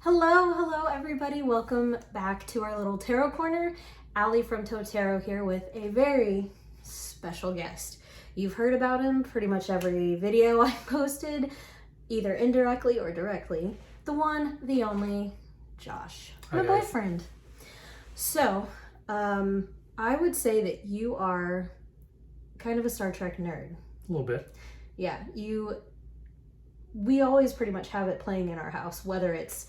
Hello everybody. Welcome back to our little tarot corner. Allie from Tarot here with a very special guest. You've heard about him pretty much every video I posted, either indirectly or directly. The one, the only, Josh, my boyfriend. So, I would say that you are kind of a Star Trek nerd. A little bit. Yeah, we always pretty much have it playing in our house, whether it's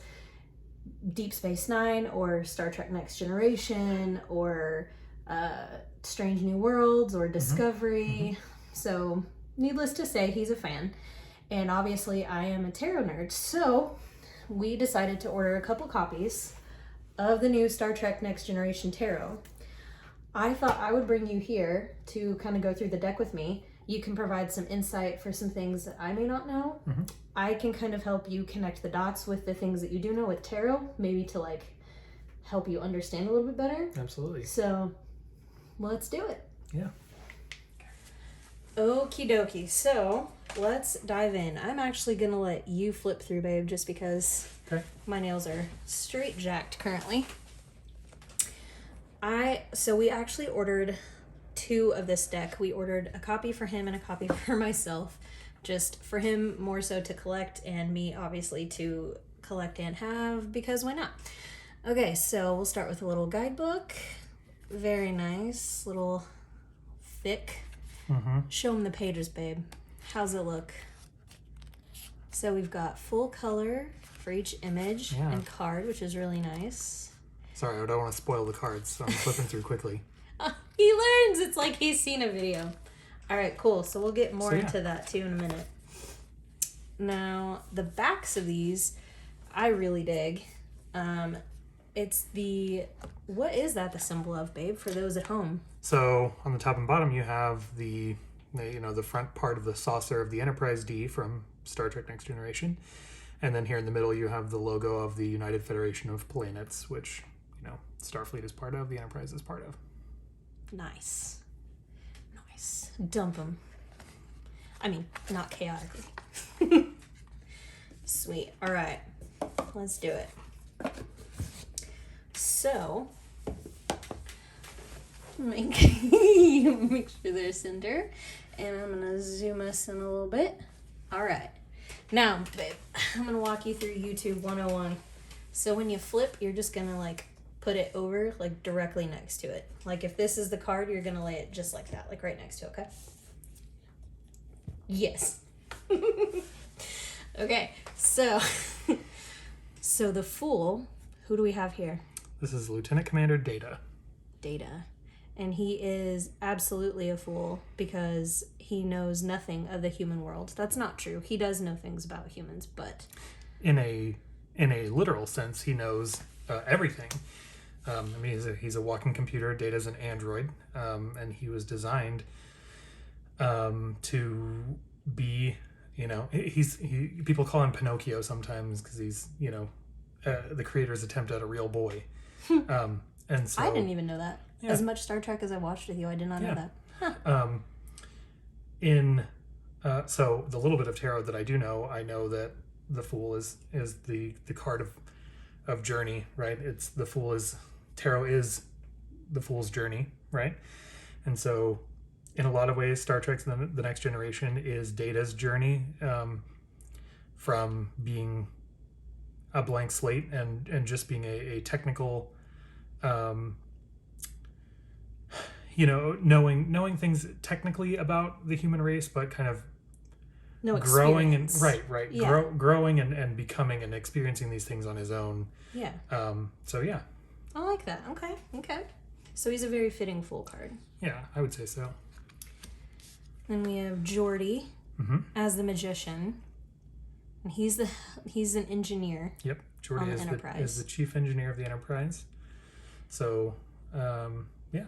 Deep Space Nine or Star Trek Next Generation or Strange New Worlds or Discovery. So needless to say, he's a fan. And obviously I am a tarot nerd. So we decided to order a couple copies of the new Star Trek Next Generation Tarot. I thought I would bring you here to kind of go through the deck with me. You can provide some insight for some things that I may not know. I can kind of help you connect the dots with the things that you do know with tarot, maybe to like help you understand a little bit better. Absolutely. So let's do it. Yeah. Okie dokie. So let's dive in. I'm actually going to let you flip through, babe, just because my nails are straight jacked currently. So we actually ordered 2 of this deck. We ordered a copy for him and a copy for myself, just for him more so to collect and me obviously to collect and have, because why not? Okay, so we'll start with a little guidebook. Very nice, little thick. Show him the pages, babe. How's it look? So we've got full color for each image and card, which is really nice. Sorry, I don't want to spoil the cards, so I'm flipping through quickly. He learns. It's like he's seen a video. All right, cool. So we'll get more into that too in a minute. Now, the backs of these, I really dig. It's what is that the symbol of, babe, for those at home? So on the top and bottom, you have the front part of the saucer of the Enterprise D from Star Trek Next Generation. And then here in the middle, you have the logo of the United Federation of Planets, which, Starfleet is part of, the Enterprise is part of. Nice. Dump them. I mean, not chaotically. Sweet. All right. Let's do it. So, make sure they're center. And I'm going to zoom us in a little bit. All right. Now, babe, I'm going to walk you through YouTube 101. So when you flip, you're just going to put it over, directly next to it. If this is the card, you're gonna lay it just like that, right next to it, okay? Yes. Okay, so the Fool, who do we have here? This is Lieutenant Commander Data. And he is absolutely a fool because he knows nothing of the human world. That's not true. He does know things about humans, but... In a literal sense, he knows everything. He's a walking computer. Data's an android, and he was designed to be, people call him Pinocchio sometimes because he's, the creator's attempt at a real boy. And so I didn't even know that. Yeah. As much Star Trek as I watched with you, I did not know that. Huh. So the little bit of tarot that I do know, I know that the Fool is the card of journey, right? Tarot is the Fool's journey, right? And so in a lot of ways, Star Trek's the Next Generation is Data's journey, from being a blank slate and just being a technical, knowing things technically about the human race, but kind of growing and growing and becoming and experiencing these things on his own. Yeah. So yeah. I like that. Okay. So he's a very fitting Fool card. Yeah, I would say so. Then we have Geordi as the Magician. And he's an engineer. Yep. Geordi is the chief engineer of the Enterprise. So, yeah.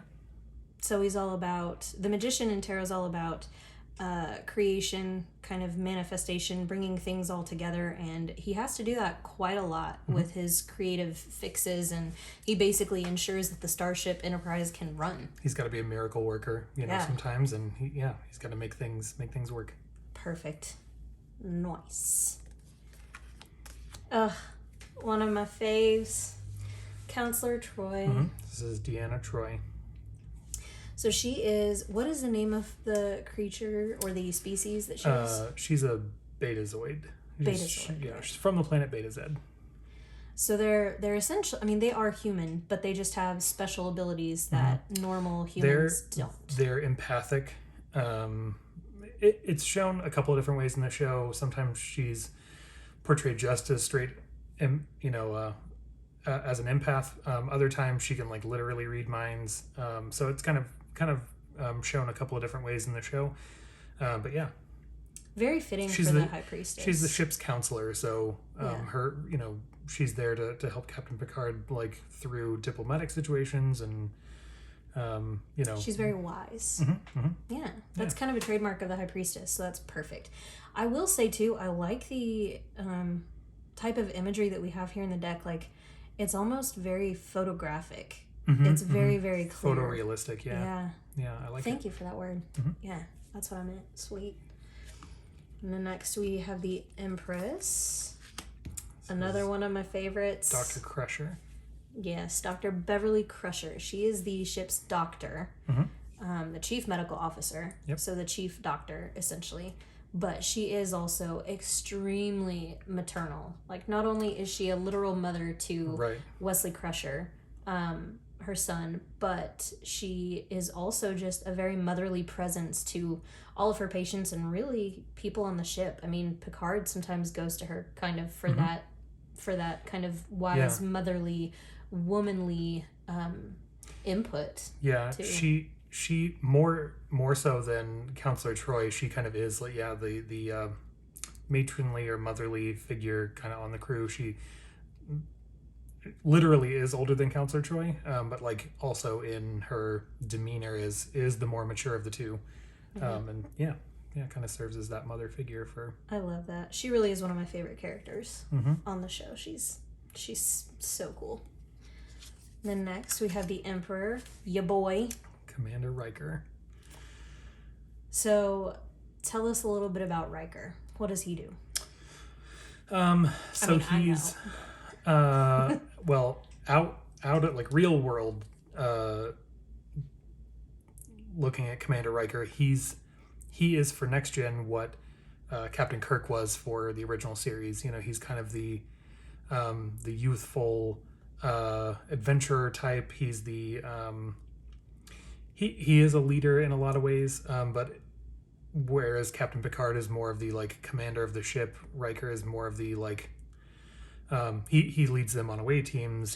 So he's all about... The Magician in tarot is all about creation, kind of manifestation, bringing things all together, and he has to do that quite a lot with his creative fixes, and he basically ensures that the Starship Enterprise can run. He's got to be a miracle worker, sometimes, and he's got to make things work. Perfect. Nice. one of my faves, Counselor Troy. Mm-hmm. This is Deanna Troy. So she is, what is the name of the creature or the species that she is? She's a Betazoid. Betazoid. She's from the planet Beta Z. So they're essentially, I mean, they are human, but they just have special abilities that normal humans don't. They're empathic. It's shown a couple of different ways in the show. Sometimes she's portrayed just as straight, as an empath. Other times she can like literally read minds. So it's kind of shown a couple of different ways in the show. But yeah, very fitting for the High Priestess. She's the ship's counselor, so her, she's there to help Captain Picard like through diplomatic situations and. She's very wise. Yeah, that's kind of a trademark of the High Priestess, so that's perfect. I will say too, I like the type of imagery that we have here in the deck. Like, it's almost very photographic. It's very, very clear. Photorealistic, yeah. I like it. Thank you for that word. Yeah, that's what I meant. Sweet. And then next we have the Empress. Another one of my favorites. Dr. Crusher. Yes, Dr. Beverly Crusher. She is the ship's doctor, the chief medical officer. Yep. So the chief doctor, essentially. But she is also extremely maternal. Like, not only is she a literal mother to Wesley Crusher, her son, but she is also just a very motherly presence to all of her patients and really people on the ship. I mean, Picard sometimes goes to her kind of for that kind of wise, motherly, womanly input. Yeah, too. She more so than Counselor Troy, she kind of is like the matronly or motherly figure kind of on the crew. She literally is older than Counselor Troy, but like also in her demeanor is the more mature of the two. And kind of serves as that mother figure for. I love that. She really is one of my favorite characters on the show. She's so cool. Then next we have the Emperor, ya boy, Commander Riker. So tell us a little bit about Riker. What does he do? He's well, out at like real world, looking at Commander Riker, he is for Next Gen what Captain Kirk was for the original series. He's kind of the youthful adventurer type. He's the he is a leader in a lot of ways, but whereas Captain Picard is more of the like commander of the ship, Riker is more of the like he leads them on away teams.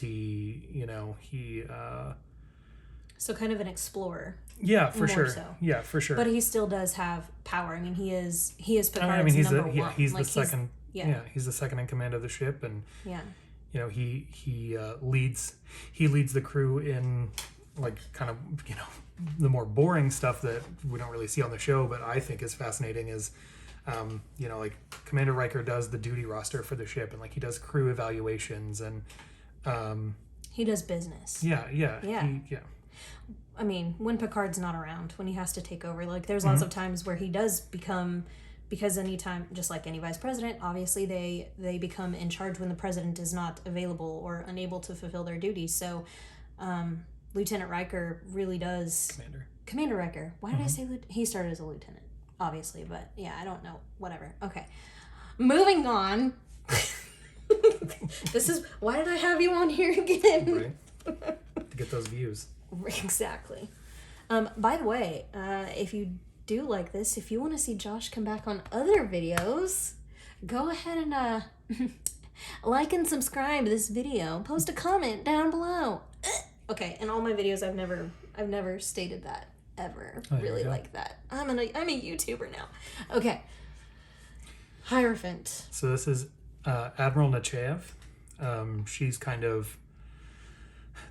So kind of an explorer. Yeah, for sure. So. Yeah, for sure. But he still does have power. I mean, he is Picard's he's number one. He's the second. He's the second in command of the ship, and he leads the crew in like kind of the more boring stuff that we don't really see on the show, but I think is fascinating is like Commander Riker does the duty roster for the ship, and like he does crew evaluations and he does business. Yeah. I mean, when Picard's not around, when he has to take over, like there's lots of times where he does become, because anytime, just like any vice president, obviously they become in charge when the president is not available or unable to fulfill their duties. So Lieutenant Riker really does. Commander Riker. Why did I say he started as a lieutenant? Obviously, but yeah, I don't know. Whatever. Okay. Moving on. This is, why did I have you on here again? Right. To get those views. Exactly. By the way, if you do like this, if you want to see Josh come back on other videos, go ahead and like and subscribe to this video. Post a comment down below. Okay, in all my videos, I've never stated that ever. Really like that. I'm a YouTuber now. Okay. Hierophant. So this is Admiral Nechayev. She's kind of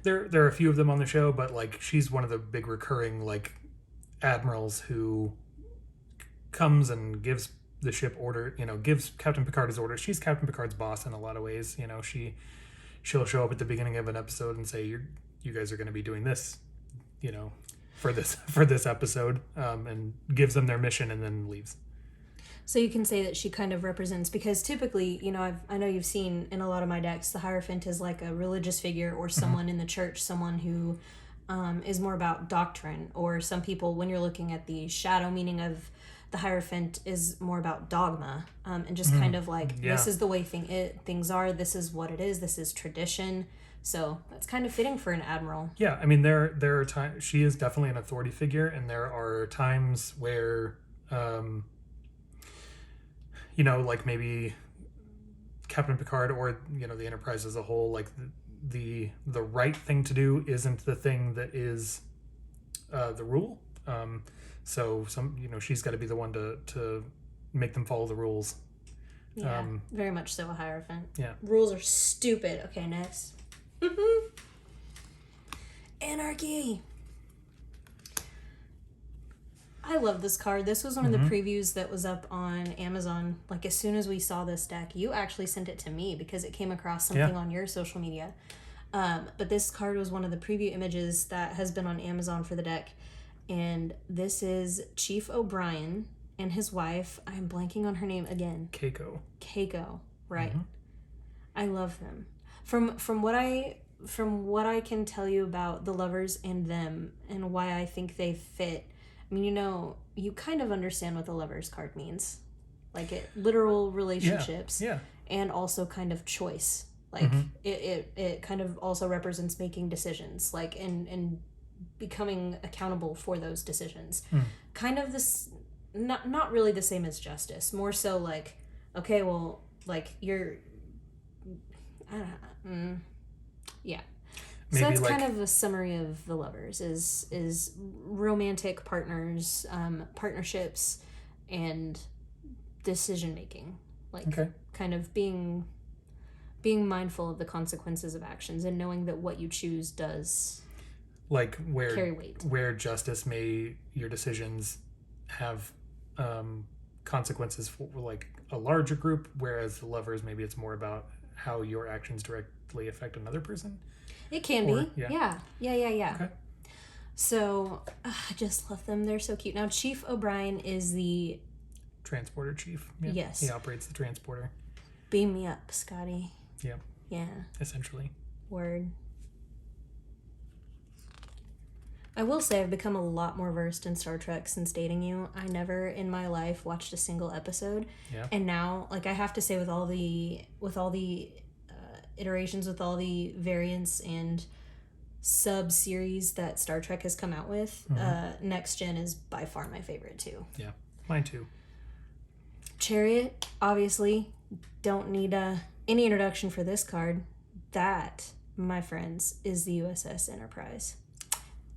there are a few of them on the show, but like she's one of the big recurring like admirals who comes and gives the ship order, gives Captain Picard his orders. She's Captain Picard's boss in a lot of ways. She'll show up at the beginning of an episode and say, you guys are going to be doing this, for this episode, and gives them their mission and then leaves. So you can say that she kind of represents, because typically, I know you've seen in a lot of my decks, the Hierophant is like a religious figure or someone in the church, someone who is more about doctrine, or some people, when you're looking at the shadow meaning of the Hierophant, is more about dogma, and just kind of like, this is the way things are, this is what it is, this is tradition. So that's kind of fitting for an admiral. Yeah, I mean, there are times, she is definitely an authority figure, and there are times where, like maybe Captain Picard or, the Enterprise as a whole, like the right thing to do isn't the thing that is the rule. So she's got to be the one to make them follow the rules. Yeah, very much so a Hierophant. Yeah. Rules are stupid. Okay, next. Anarchy. I love this card. This was one of the previews that was up on Amazon. Like, as soon as we saw this deck, you actually sent it to me because it came across something on your social media. But this card was one of the preview images that has been on Amazon for the deck. And this is Chief O'Brien and his wife. I'm blanking on her name again. Keiko, right. I love them. From what I can tell you about the lovers and them and why I think they fit, I mean, you kind of understand what the lovers card means. Like, literal relationships. Yeah. And also kind of choice. Like, it kind of also represents making decisions, like, and becoming accountable for those decisions. Kind of this, not really the same as justice, more so like, okay, well, like, you're, yeah. Maybe, so that's like, kind of a summary of the lovers is romantic partners, partnerships, and decision making. Like, kind of being mindful of the consequences of actions and knowing that what you choose does, like, carry weight. Where justice your decisions have consequences for, like, a larger group, whereas the lovers, maybe it's more about how your actions directly affect another person. It can be. Yeah. Okay. So, I just love them. They're so cute. Now, Chief O'Brien is the transporter chief. Yeah. Yes. He operates the transporter. Beam me up, Scotty. Yeah. Yeah. Essentially. Word. I will say I've become a lot more versed in Star Trek since dating you. I never in my life watched a single episode. Yeah. And now, like, I have to say, with all the iterations, with all the variants and sub-series that Star Trek has come out with, Next Gen is by far my favorite too. Yeah, mine too. Chariot, obviously, don't need any introduction for this card. That, my friends, is the USS Enterprise.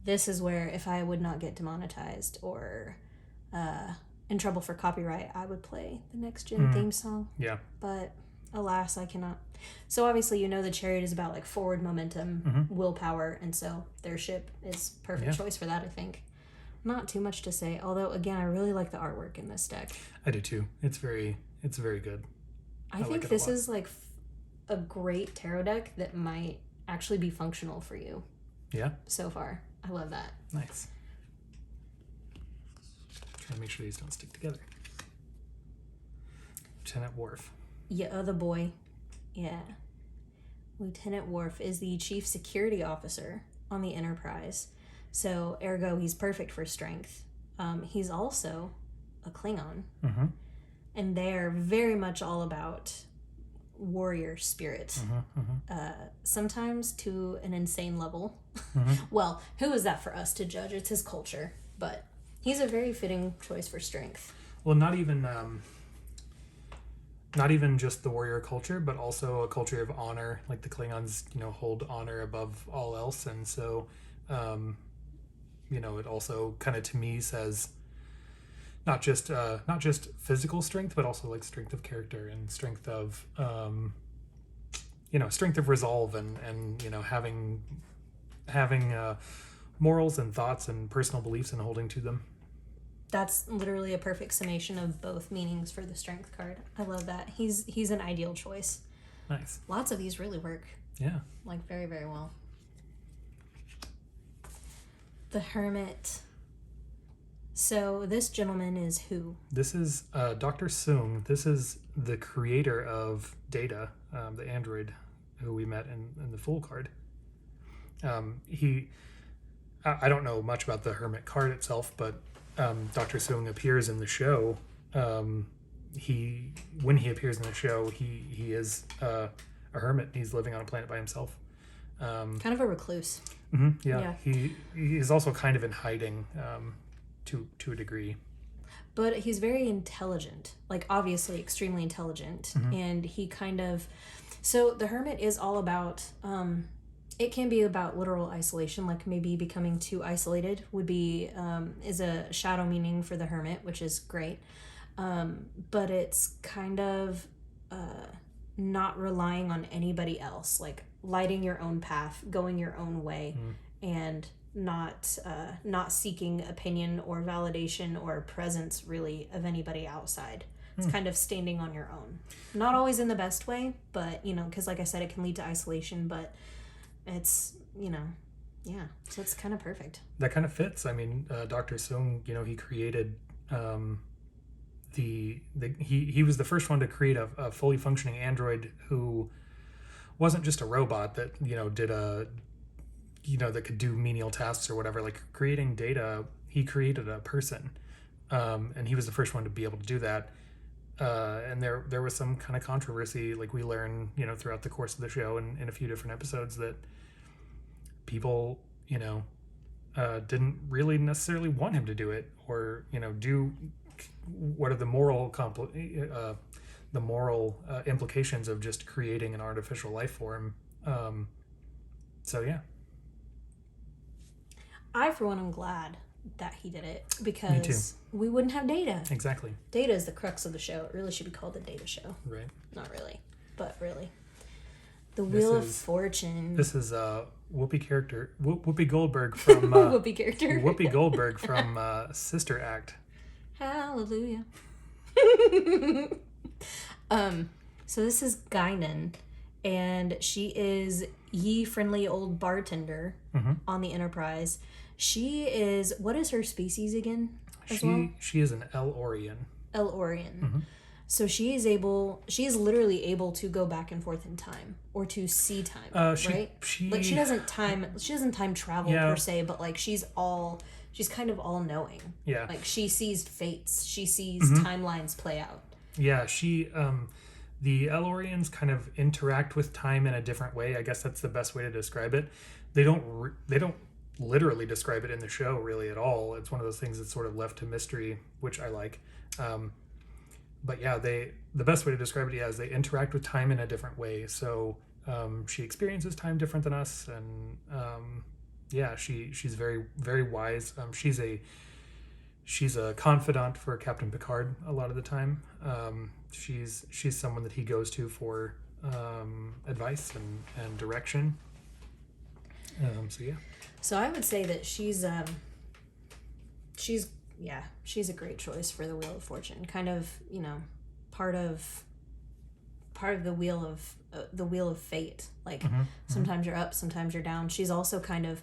This is where, if I would not get demonetized or in trouble for copyright, I would play the Next Gen theme song. Yeah. But alas, I cannot. So obviously, the Chariot is about, like, forward momentum, willpower, and so their ship is perfect choice for that, I think. Not too much to say, although, again, I really like the artwork in this deck. I do too. It's very good. I think this is, like, a great tarot deck that might actually be functional for you. Yeah. So far. I love that. Nice. Trying to make sure these don't stick together. Lieutenant Wharf. Yeah, other boy. Yeah. Lieutenant Wharf is the chief security officer on the Enterprise. So, ergo, he's perfect for strength. He's also a Klingon. And they're very much all about warrior spirit. Sometimes to an insane level. Well, who is that for us to judge? It's his culture. But he's a very fitting choice for strength. Well, not even just the warrior culture, but also a culture of honor. Like, the Klingons, hold honor above all else. And so, it also kind of, to me, says not just physical strength, but also, like, strength of character and strength of strength of resolve and having morals and thoughts and personal beliefs and holding to them. That's literally a perfect summation of both meanings for the strength card. I love that. He's an ideal choice. Nice. Lots of these really work. Yeah. Like, very, very well. The Hermit. So this gentleman is who? This is Dr. Soong. This is the creator of Data, the android who we met in the Fool card. I don't know much about the Hermit card itself, but Dr. Soong appears in the show. When he appears in the show, he is a hermit. He's living on a planet by himself. Kind of a recluse. Yeah. He is also kind of in hiding to a degree. But he's very intelligent, like obviously extremely intelligent. And he kind of... So the Hermit is all about... it can be about literal isolation, like maybe becoming too isolated would be... is a shadow meaning for the Hermit, which is great. But it's kind of not relying on anybody else, like lighting your own path, going your own way, and not seeking opinion or validation or presence really of anybody outside. It's kind of standing on your own. Not always in the best way, but, because like I said, it can lead to isolation, but it's, yeah. So it's kind of perfect. That kind of fits. I mean, Dr. Soong, he created he was the first one to create a fully functioning android who wasn't just a robot that, did that could do menial tasks or whatever. Like creating Data, he created a person. And he was the first one to be able to do that. And there was some kind of controversy, like we learn, throughout the course of the show and in a few different episodes, that people, didn't really necessarily want him to do it, or, do what are the moral implications of just creating an artificial life form. So yeah. I, for one, am glad that he did it, because we wouldn't have Data. Exactly. Data is the crux of the show. It really should be called the Data Show. Right. Not really, but really. The Wheel of Fortune. This is Whoopi Goldberg from Whoopi Goldberg from Sister Act. Hallelujah. So this is Gainan, and she is ye friendly old bartender on the Enterprise. She is, what is her species again? She is an El-Orian. El-Orian. So she is literally able to go back and forth in time, or to see time, right? She doesn't time travel per se, but like she's kind of all knowing. Yeah. Like she sees fates, she sees timelines play out. Yeah, the El-Orians kind of interact with time in a different way. I guess that's the best way to describe it. They don't literally describe it in the show really at all. It's one of those things that's sort of left to mystery, which I like. But yeah, the best way to describe it is they interact with time in a different way. So she experiences time different than us, and she's very, very wise. She's a confidant for Captain Picard a lot of the time. She's someone that he goes to for advice and direction. So I would say that she's a great choice for the Wheel of Fortune. Kind of, part of the wheel of fate. Like sometimes you're up, sometimes you're down. She's also kind of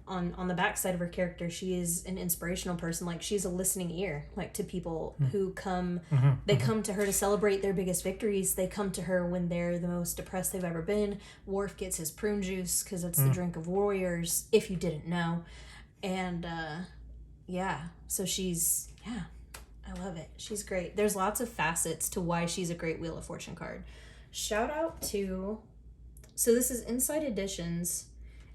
on the backside of her character, she is an inspirational person. Like she's a listening ear, like to people who come. They come to her to celebrate their biggest victories. They come to her when they're the most depressed they've ever been. Wharf gets his prune juice because it's the drink of warriors, if you didn't know. And so she's I love it. She's great. There's lots of facets to why she's a great Wheel of Fortune card. Shout out to, so this is Inside Editions,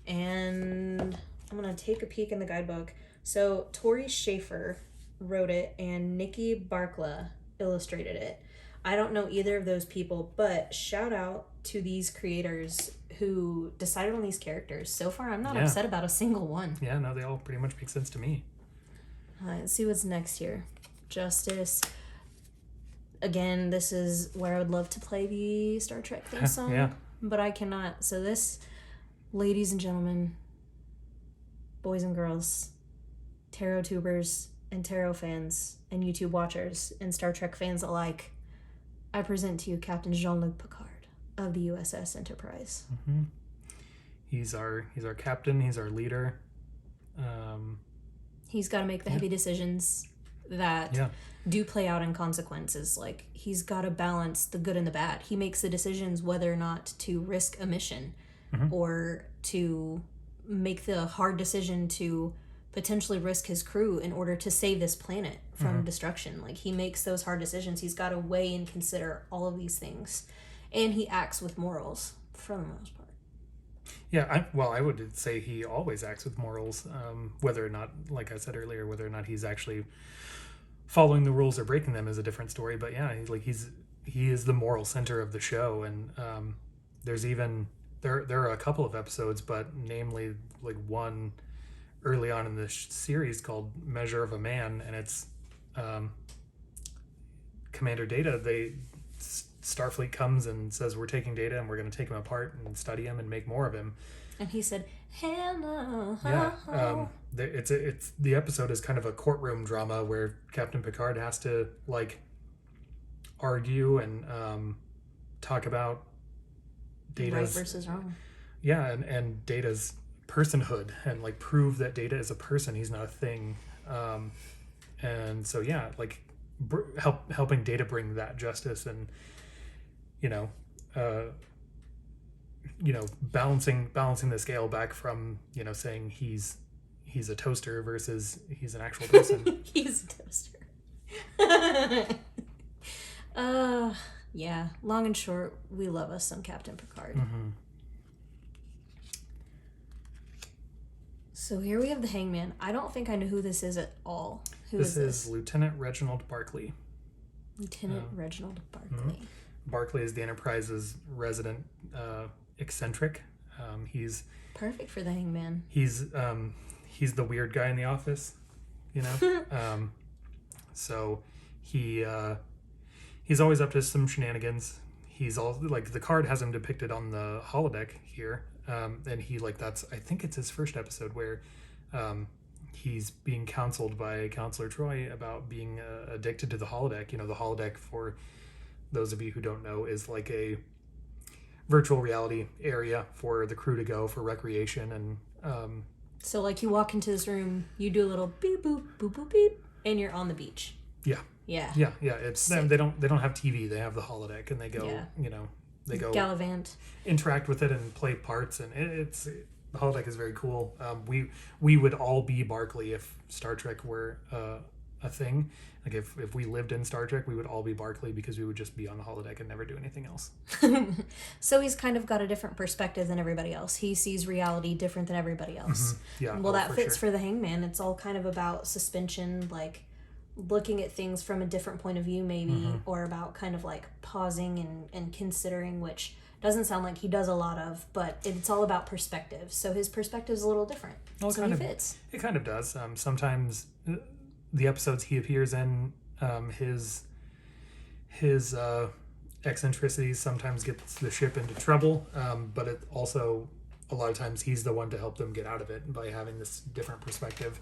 and I'm going to take a peek in the guidebook. So Tori Schaefer wrote it and Nikki Barkla illustrated it. I don't know either of those people, but shout out to these creators who decided on these characters. So far, I'm not upset about a single one. Yeah, no, they all pretty much make sense to me. Let's see what's next here. Justice. Again, this is where I would love to play the Star Trek theme song, but I cannot. So this, ladies and gentlemen, boys and girls, tarot tubers and tarot fans and YouTube watchers and Star Trek fans alike, I present to you Captain Jean-Luc Picard of the USS Enterprise. He's our captain. He's our leader. He's got to make the heavy decisions that do play out in consequences. Like, he's got to balance the good and the bad. He makes the decisions whether or not to risk a mission or to make the hard decision to potentially risk his crew in order to save this planet from destruction. Like, he makes those hard decisions. He's got to weigh and consider all of these things. And he acts with morals for the most part. Yeah, I would say he always acts with morals, whether or not, like I said earlier, whether or not he's actually following the rules or breaking them is a different story. But yeah, he is the moral center of the show, and there's even there are a couple of episodes, but namely like one early on in this series called Measure of a Man, and it's Commander Data. Starfleet comes and says, we're taking Data and we're going to take him apart and study him and make more of him. And he said, "Hello." Yeah, it's the episode is kind of a courtroom drama where Captain Picard has to like argue and talk about Data's right versus wrong. Yeah, and Data's personhood and like prove that Data is a person. He's not a thing. And so yeah, like helping Data bring that justice and balancing the scale back from saying he's a toaster versus he's an actual person. He's a toaster. Yeah, long and short, we love us some Captain Picard. So here we have the Hangman. I don't think I know who this is at all. This is Lieutenant Reginald Barclay. Lieutenant Reginald Barclay. Barclay is the Enterprise's resident eccentric. He's perfect for the Hangman. He's the weird guy in the office, so he's always up to some shenanigans. He's all like the card has him depicted on the holodeck here, and he I think it's his first episode where he's being counseled by Counselor Troy about being addicted to the holodeck. The holodeck, for those of you who don't know, is like a virtual reality area for the crew to go for recreation. And so like you walk into this room, you do a little beep boop boop boop beep, and you're on the beach. Yeah. It's them. They don't have TV. They have the holodeck, and they go. They go gallivant, interact with it, and play parts. And it's the holodeck is very cool. We would all be Barclay if Star Trek were a thing. Like if we lived in Star Trek, we would all be Barclay because we would just be on the holodeck and never do anything else. So he's kind of got a different perspective than everybody else. He sees reality different than everybody else. Yeah. Well, that fits for the Hangman. It's all kind of about suspension, like looking at things from a different point of view maybe, or about kind of like pausing and considering, which doesn't sound like he does a lot of, but it's all about perspective. So his perspective is a little different. Well, so he fits. It kind of does. Sometimes the episodes he appears in, his eccentricities sometimes gets the ship into trouble, but it also a lot of times he's the one to help them get out of it by having this different perspective.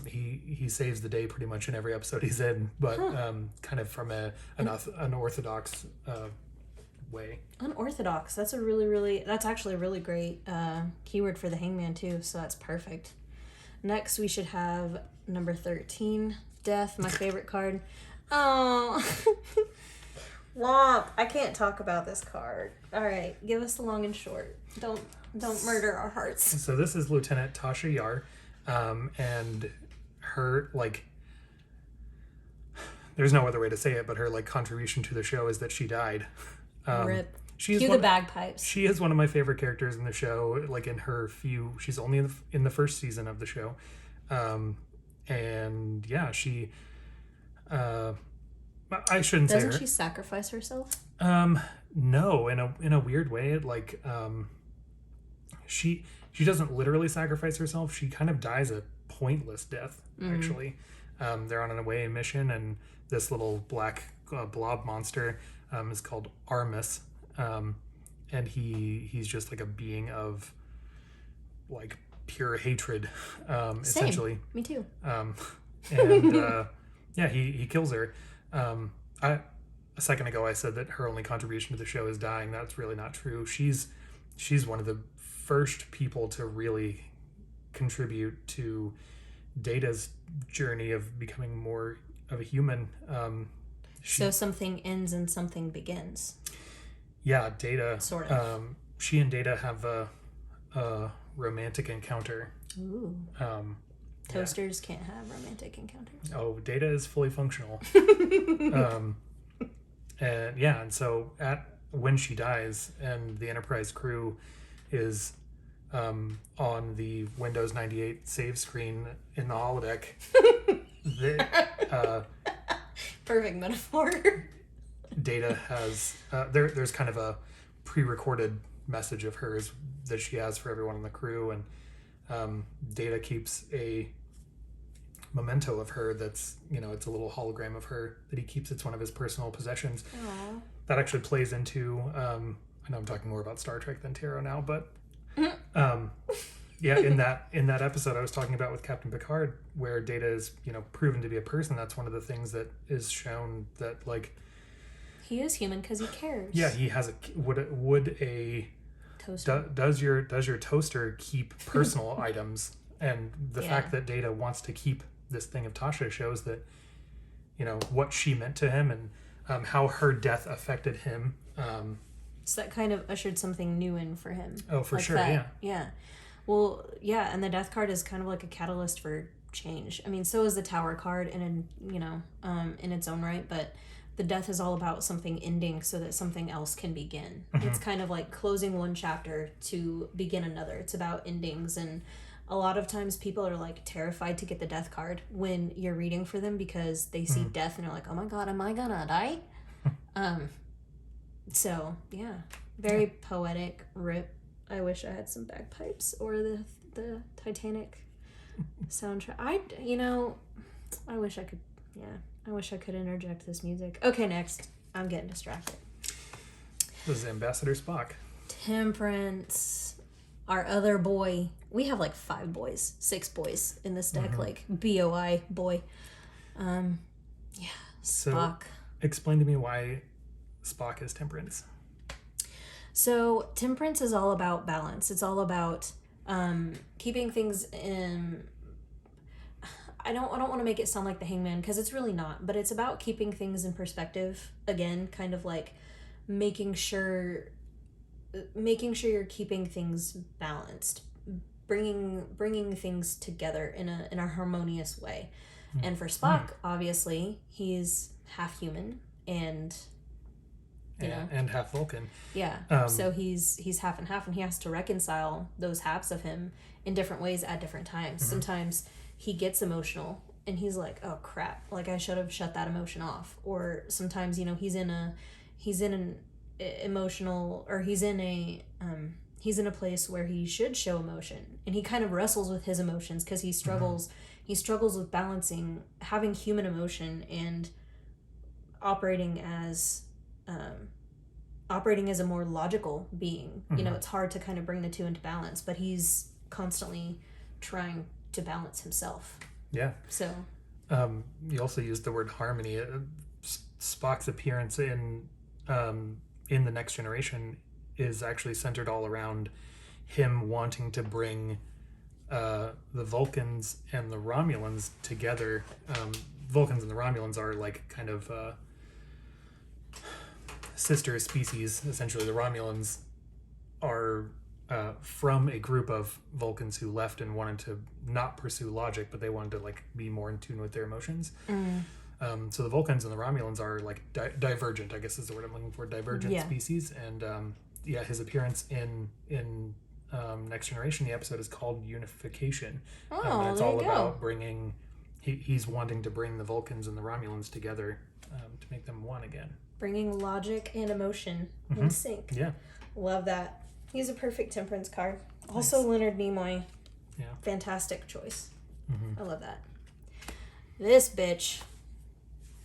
He saves the day pretty much in every episode he's in, but kind of from an unorthodox way. Unorthodox. That's actually a really great keyword for the Hangman too. So that's perfect. Next, we should have number 13, Death, my favorite card. Oh, Womp! I can't talk about this card. All right, give us the long and short. Don't murder our hearts. So this is Lieutenant Tasha Yar. And her, like, there's no other way to say it, but her, like, contribution to the show is that she died. Rip. Cue the bagpipes. She is one of my favorite characters in the show. Like, she's only in the first season of the show. And yeah, she, I shouldn't say her. Doesn't she sacrifice herself? No, in a weird way. She doesn't literally sacrifice herself. She kind of dies a pointless death, actually. They're on an away mission, and this little black blob monster is called Armus. And he's just like a being of like pure hatred, essentially. Me too. And yeah, he kills her. A second ago I said that her only contribution to the show is dying. That's really not true. She's one of the first people to really contribute to Data's journey of becoming more of a human. So something ends and something begins. Yeah, Data. Sort of. She and Data have a romantic encounter. Ooh. Toasters can't have romantic encounters. Oh, Data is fully functional. And so when she dies and the Enterprise crew is on the Windows 98 save screen in the holodeck, Perfect metaphor. Data has there's kind of a pre-recorded message of hers that she has for everyone in the crew, and Data keeps a memento of her that's, it's a little hologram of her that he keeps. It's one of his personal possessions. Aww. That actually plays into I know I'm talking more about Star Trek than Tarot now, but in that episode I was talking about with Captain Picard, where Data is proven to be a person. That's one of the things that is shown, that like he is human because he cares. Yeah, he has would a toaster. Does your toaster keep personal items? And the fact that Data wants to keep this thing of Tasha shows that what she meant to him, and how her death affected him. So that kind of ushered something new in for him. Oh, for like sure. That. Yeah. Well, yeah, and the death card is kind of like a catalyst for change. I mean, so is the Tower card in its own right, but the death is all about something ending so that something else can begin. Mm-hmm. It's kind of like closing one chapter to begin another. It's about endings, and a lot of times people are like terrified to get the death card when you're reading for them because they see death and they're like, oh my god, am I gonna die? So yeah, very poetic rip. I wish I had some bagpipes or the Titanic soundtrack. I wish I could. Yeah, I wish I could interject this music. Okay, next. I'm getting distracted. This is Ambassador Spock. Temperance, our other boy. We have like 6 boys in this deck. Like BOI boy. Yeah. Spock. So, explain to me why Spock is Temperance. So Temperance is all about balance. It's all about keeping things in. I don't want to make it sound like the Hangman, because it's really not, but it's about keeping things in perspective. Again, kind of like making sure you're keeping things balanced, bringing things together in a harmonious way. And for Spock, obviously, he's half human and and half Vulcan. Yeah. So he's half and half, and he has to reconcile those halves of him in different ways at different times. Sometimes he gets emotional and he's like, oh crap, like I should have shut that emotion off. Or sometimes, he's in an emotional, or he's in a place where he should show emotion, and he kind of wrestles with his emotions because he struggles with balancing having human emotion and operating as a more logical being. It's hard to kind of bring the two into balance, but he's constantly trying to balance himself. Yeah. So you also used the word harmony. Spock's appearance in the Next Generation is actually centered all around him wanting to bring the Vulcans and the Romulans together. Vulcans and the Romulans are like kind of sister species, essentially. The Romulans are from a group of Vulcans who left and wanted to not pursue logic, but they wanted to like be more in tune with their emotions. So the Vulcans and the Romulans are like divergent, I guess is the word I'm looking for, divergent species. And his appearance in Next Generation, the episode is called Unification. And it's all about bringing, he's wanting to bring the Vulcans and the Romulans together to make them one again. Bringing logic and emotion in sync. Yeah. Love that. He's a perfect Temperance card. Also, nice. Leonard Nimoy. Yeah. Fantastic choice. I love that. This bitch.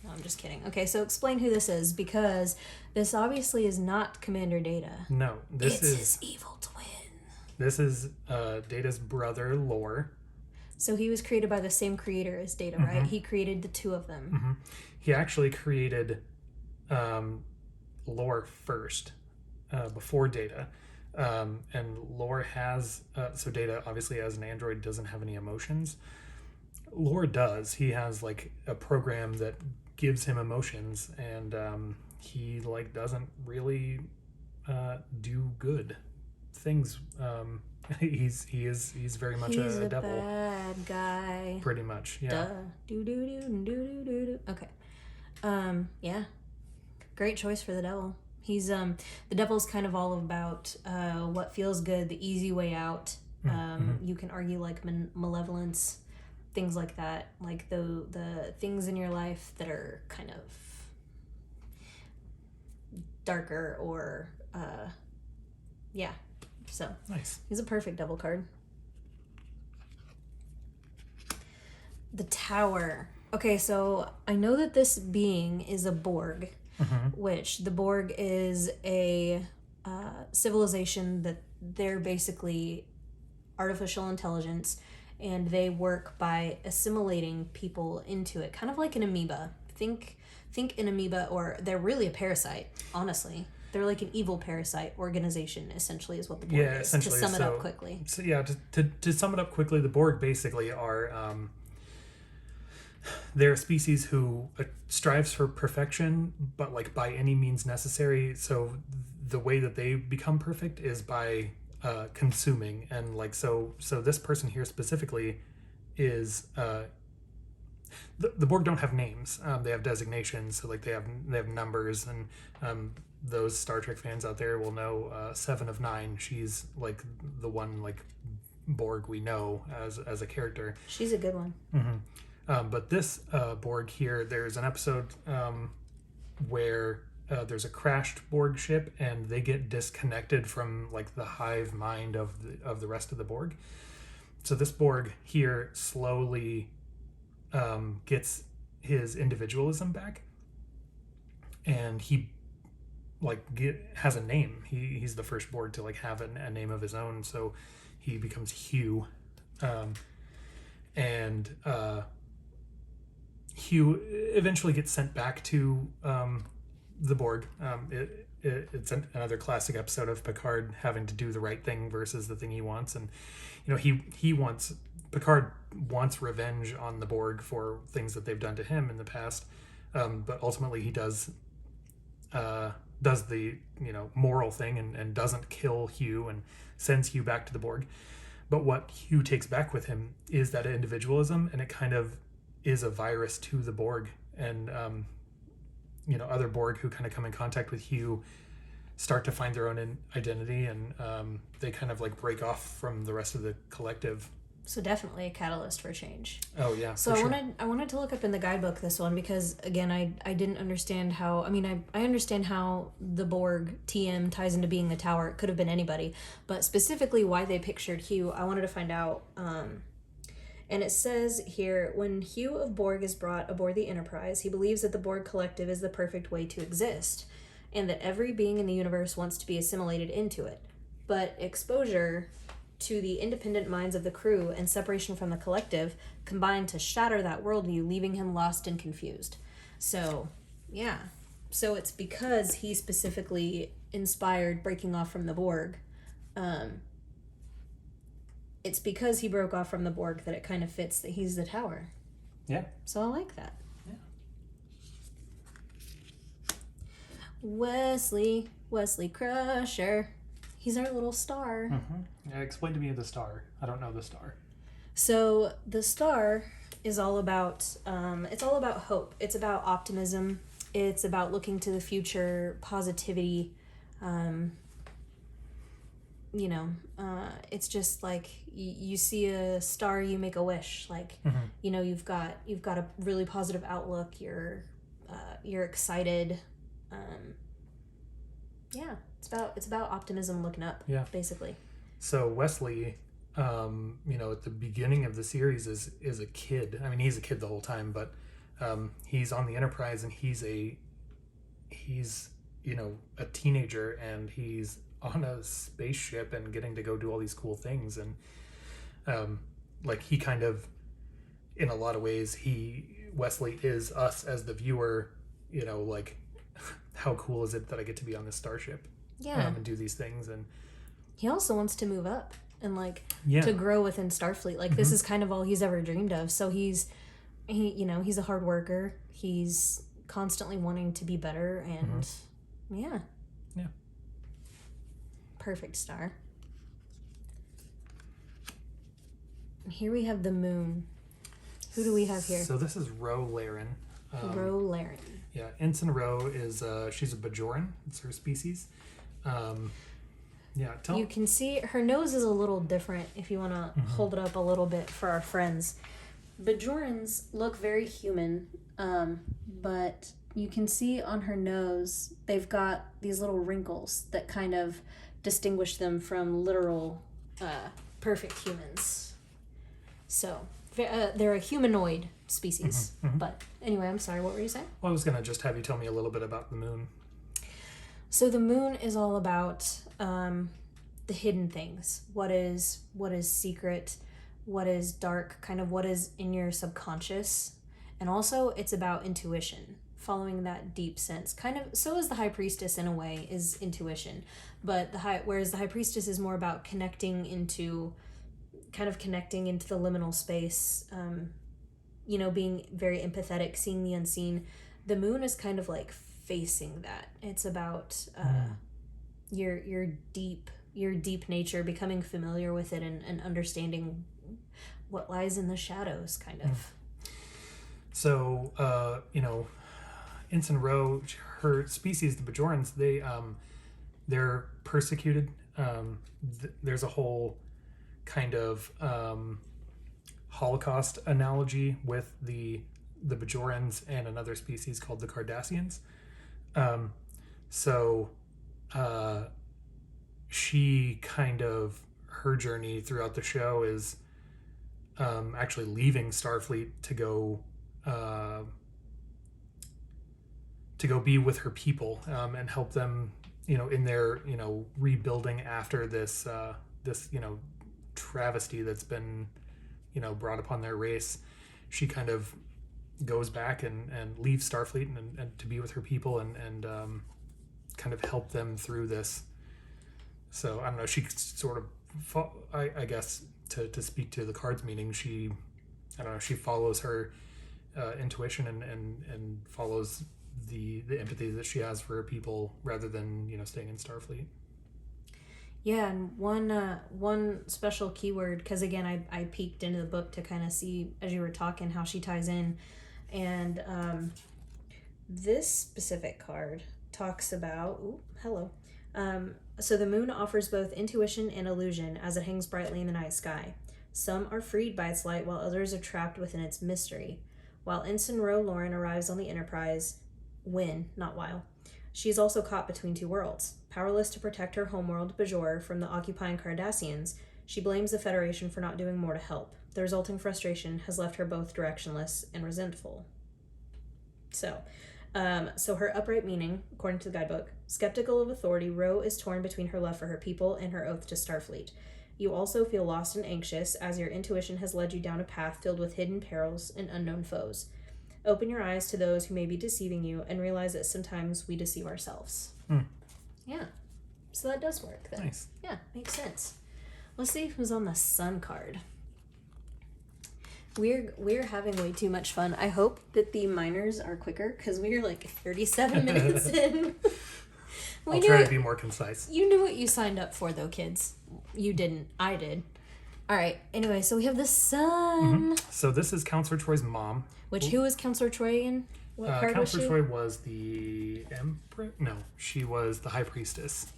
No, I'm just kidding. Okay, so explain who this is, because this obviously is not Commander Data. No, this is his evil twin. This is Data's brother, Lore. So he was created by the same creator as Data, right? He created the two of them. He actually created Lore first, before Data. And Lore has so Data obviously as an android doesn't have any emotions. Lore does. He has like a program that gives him emotions, and he like doesn't really do good things. He's very much He's a devil. Bad guy. Pretty much, yeah. Duh. Do do do do do do do. Okay. Yeah. Great choice for the devil. He's the devil's kind of all about what feels good, the easy way out. You can argue like malevolence, things like that, like the things in your life that are kind of darker or yeah. So nice. He's a perfect devil card. The Tower. Okay, so I know that this being is a Borg, which the Borg is a civilization that they're basically artificial intelligence, and they work by assimilating people into it, kind of like an amoeba. Think an amoeba, or they're really a parasite, honestly. They're like an evil parasite organization, essentially, is what the Borg is. Essentially. To sum it up quickly. So yeah, to sum it up quickly, the Borg basically are they're a species who strives for perfection, but like by any means necessary. So the way that they become perfect is by consuming, and like so this person here specifically is the Borg don't have names. They have designations, so like they have numbers, and those Star Trek fans out there will know 7 of 9. She's like the one like Borg we know as a character. She's a good one. But this Borg here, there's an episode where there's a crashed Borg ship, and they get disconnected from like the hive mind of the rest of the Borg. So this Borg here slowly gets his individualism back, and he like has a name. He's the first Borg to like have a name of his own. So he becomes Hugh, and Hugh eventually gets sent back to the Borg. It's another classic episode of Picard having to do the right thing versus the thing he wants, and Picard wants revenge on the Borg for things that they've done to him in the past, but ultimately he does the moral thing and doesn't kill Hugh and sends Hugh back to the Borg. But what Hugh takes back with him is that individualism, and it kind of is a virus to the Borg, and other Borg who kind of come in contact with Hugh start to find their own identity, and they kind of like break off from the rest of the collective. So definitely a catalyst for change. Oh yeah. So I wanted to look up in the guidebook this one, because again I didn't understand how. I mean I understand how the Borg TM ties into being the Tower. It could have been anybody, but specifically why they pictured Hugh, I wanted to find out. And it says here, when Hugh of Borg is brought aboard the Enterprise, he believes that the Borg collective is the perfect way to exist, and that every being in the universe wants to be assimilated into it. But exposure to the independent minds of the crew and separation from the collective combine to shatter that worldview, leaving him lost and confused. So, yeah. So it's because he specifically inspired breaking off from the Borg. It's because he broke off from the Borg that it kind of fits that he's the Tower. Yeah. So I like that. Yeah. Wesley Crusher. He's our little star. Yeah, explain to me the star. I don't know the star. So the star is all about it's all about hope. It's about optimism. It's about looking to the future, positivity. It's just like you see a star, you make a wish. Like you've got a really positive outlook. You're excited. It's about optimism, looking up. Yeah, basically. So Wesley, at the beginning of the series is a kid. I mean, he's a kid the whole time, but he's on the Enterprise, and he's a teenager, and he's on a spaceship and getting to go do all these cool things, and he kind of, in a lot of ways, Wesley is us as the viewer. How cool is it that I get to be on this starship? Yeah. And do these things, and he also wants to move up. and like Yeah. to grow within Starfleet. Like this is kind of all he's ever dreamed of. So he's a hard worker. He's constantly wanting to be better, and yeah. Perfect star. And here we have the moon. Who do we have here? So this is Ro Laren. Ro Laren. Yeah, Ensign Ro is she's a Bajoran. It's her species. You can see her nose is a little different if you want to hold it up a little bit for our friends. Bajorans look very human, but you can see on her nose they've got these little wrinkles that kind of distinguish them from literal perfect humans. So they're a humanoid species. But anyway, I'm sorry, what were you saying? Well, I was going to just have you tell me a little bit about the moon. So the moon is all about the hidden things. What is secret, what is dark, kind of what is in your subconscious. And also it's about intuition, following that deep sense. Kind of so is the High Priestess in a way, is intuition. But whereas the High Priestess is more about connecting into the liminal space, being very empathetic, seeing the unseen. The moon is kind of like facing that. It's about your deep nature, becoming familiar with it and understanding what lies in the shadows, kind of. So, Ensign Ro, her species, the Bajorans, they're persecuted. There's a whole kind of Holocaust analogy with the Bajorans and another species called the Cardassians. She kind of, her journey throughout the show is actually leaving Starfleet to go be with her people and help them, in their, rebuilding after this travesty that's been, brought upon their race. She kind of goes back and leaves Starfleet and to be with her people and kind of help them through this. So I don't know, she sort of, I guess to speak to the card's meaning, she follows her intuition and follows the empathy that she has for her people rather than staying in Starfleet. Yeah, and one special keyword, because again I peeked into the book to kind of see as you were talking how she ties in, and this specific card talks about so the moon offers both intuition and illusion as it hangs brightly in the night sky. Some are freed by its light while others are trapped within its mystery. While Ensign Ro Laren arrives on the Enterprise, she is also caught between two worlds. Powerless to protect her homeworld, Bajor, from the occupying Cardassians, she blames the Federation for not doing more to help. The resulting frustration has left her both directionless and resentful. So her upright meaning, according to the guidebook, skeptical of authority, Ro is torn between her love for her people and her oath to Starfleet. You also feel lost and anxious as your intuition has led you down a path filled with hidden perils and unknown foes. Open your eyes to those who may be deceiving you and realize that sometimes we deceive ourselves. Yeah. So that does work then. Nice. Yeah, makes sense. Let's see who's on the sun card. We're having way too much fun. I hope that the minors are quicker because we're like 37 minutes in. I'll try to be more concise. You knew what you signed up for though, kids. You didn't. I did. All right. Anyway, so we have the sun. So this is Counselor Troy's mom. Who is Counselor Troy in? What card was she? Counselor Troy was the Empress? No, she was the High Priestess.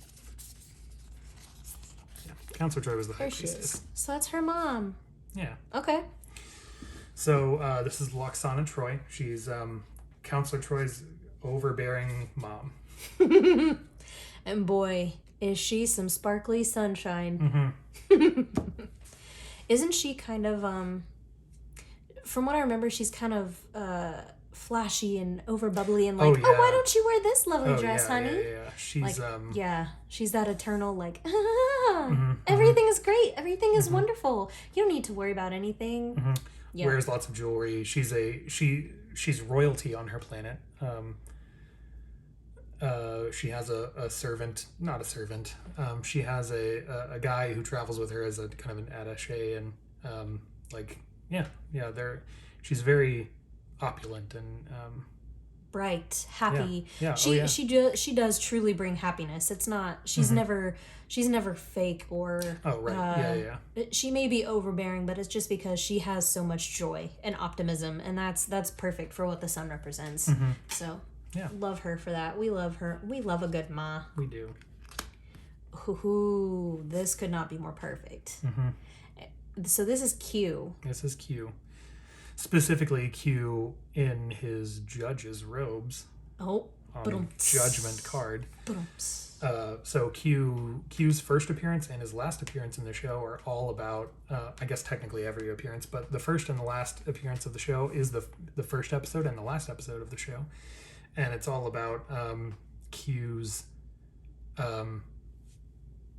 Yeah, Counselor Troy was the High Priestess. So that's her mom. Yeah. Okay. So this is Loxana Troy. She's Counselor Troy's overbearing mom. And boy, is she some sparkly sunshine. Isn't she kind of, from what I remember, she's kind of flashy and over bubbly and like, oh, why don't you wear this lovely dress, honey? Yeah. She's, like, she's that eternal, like, everything is great. Everything is wonderful. You don't need to worry about anything. Yeah. Wears lots of jewelry. She's royalty on her planet. She has a servant, not a servant. She has a guy who travels with her as a kind of an attaché, and she's very opulent and bright, happy. Yeah. She does truly bring happiness. It's not she's never fake or she may be overbearing, but it's just because she has so much joy and optimism, and that's perfect for what the sun represents. So love her for that. We love her. We love a good ma. We do. Ooh, this could not be more perfect. So this is Q. This is Q. Specifically, Q in his judge's robes. Oh, on the judgment card. So Q's first appearance and his last appearance in the show are all about, I guess technically every appearance, but the first and the last appearance of the show is the first episode and the last episode of the show. And it's all about Q's,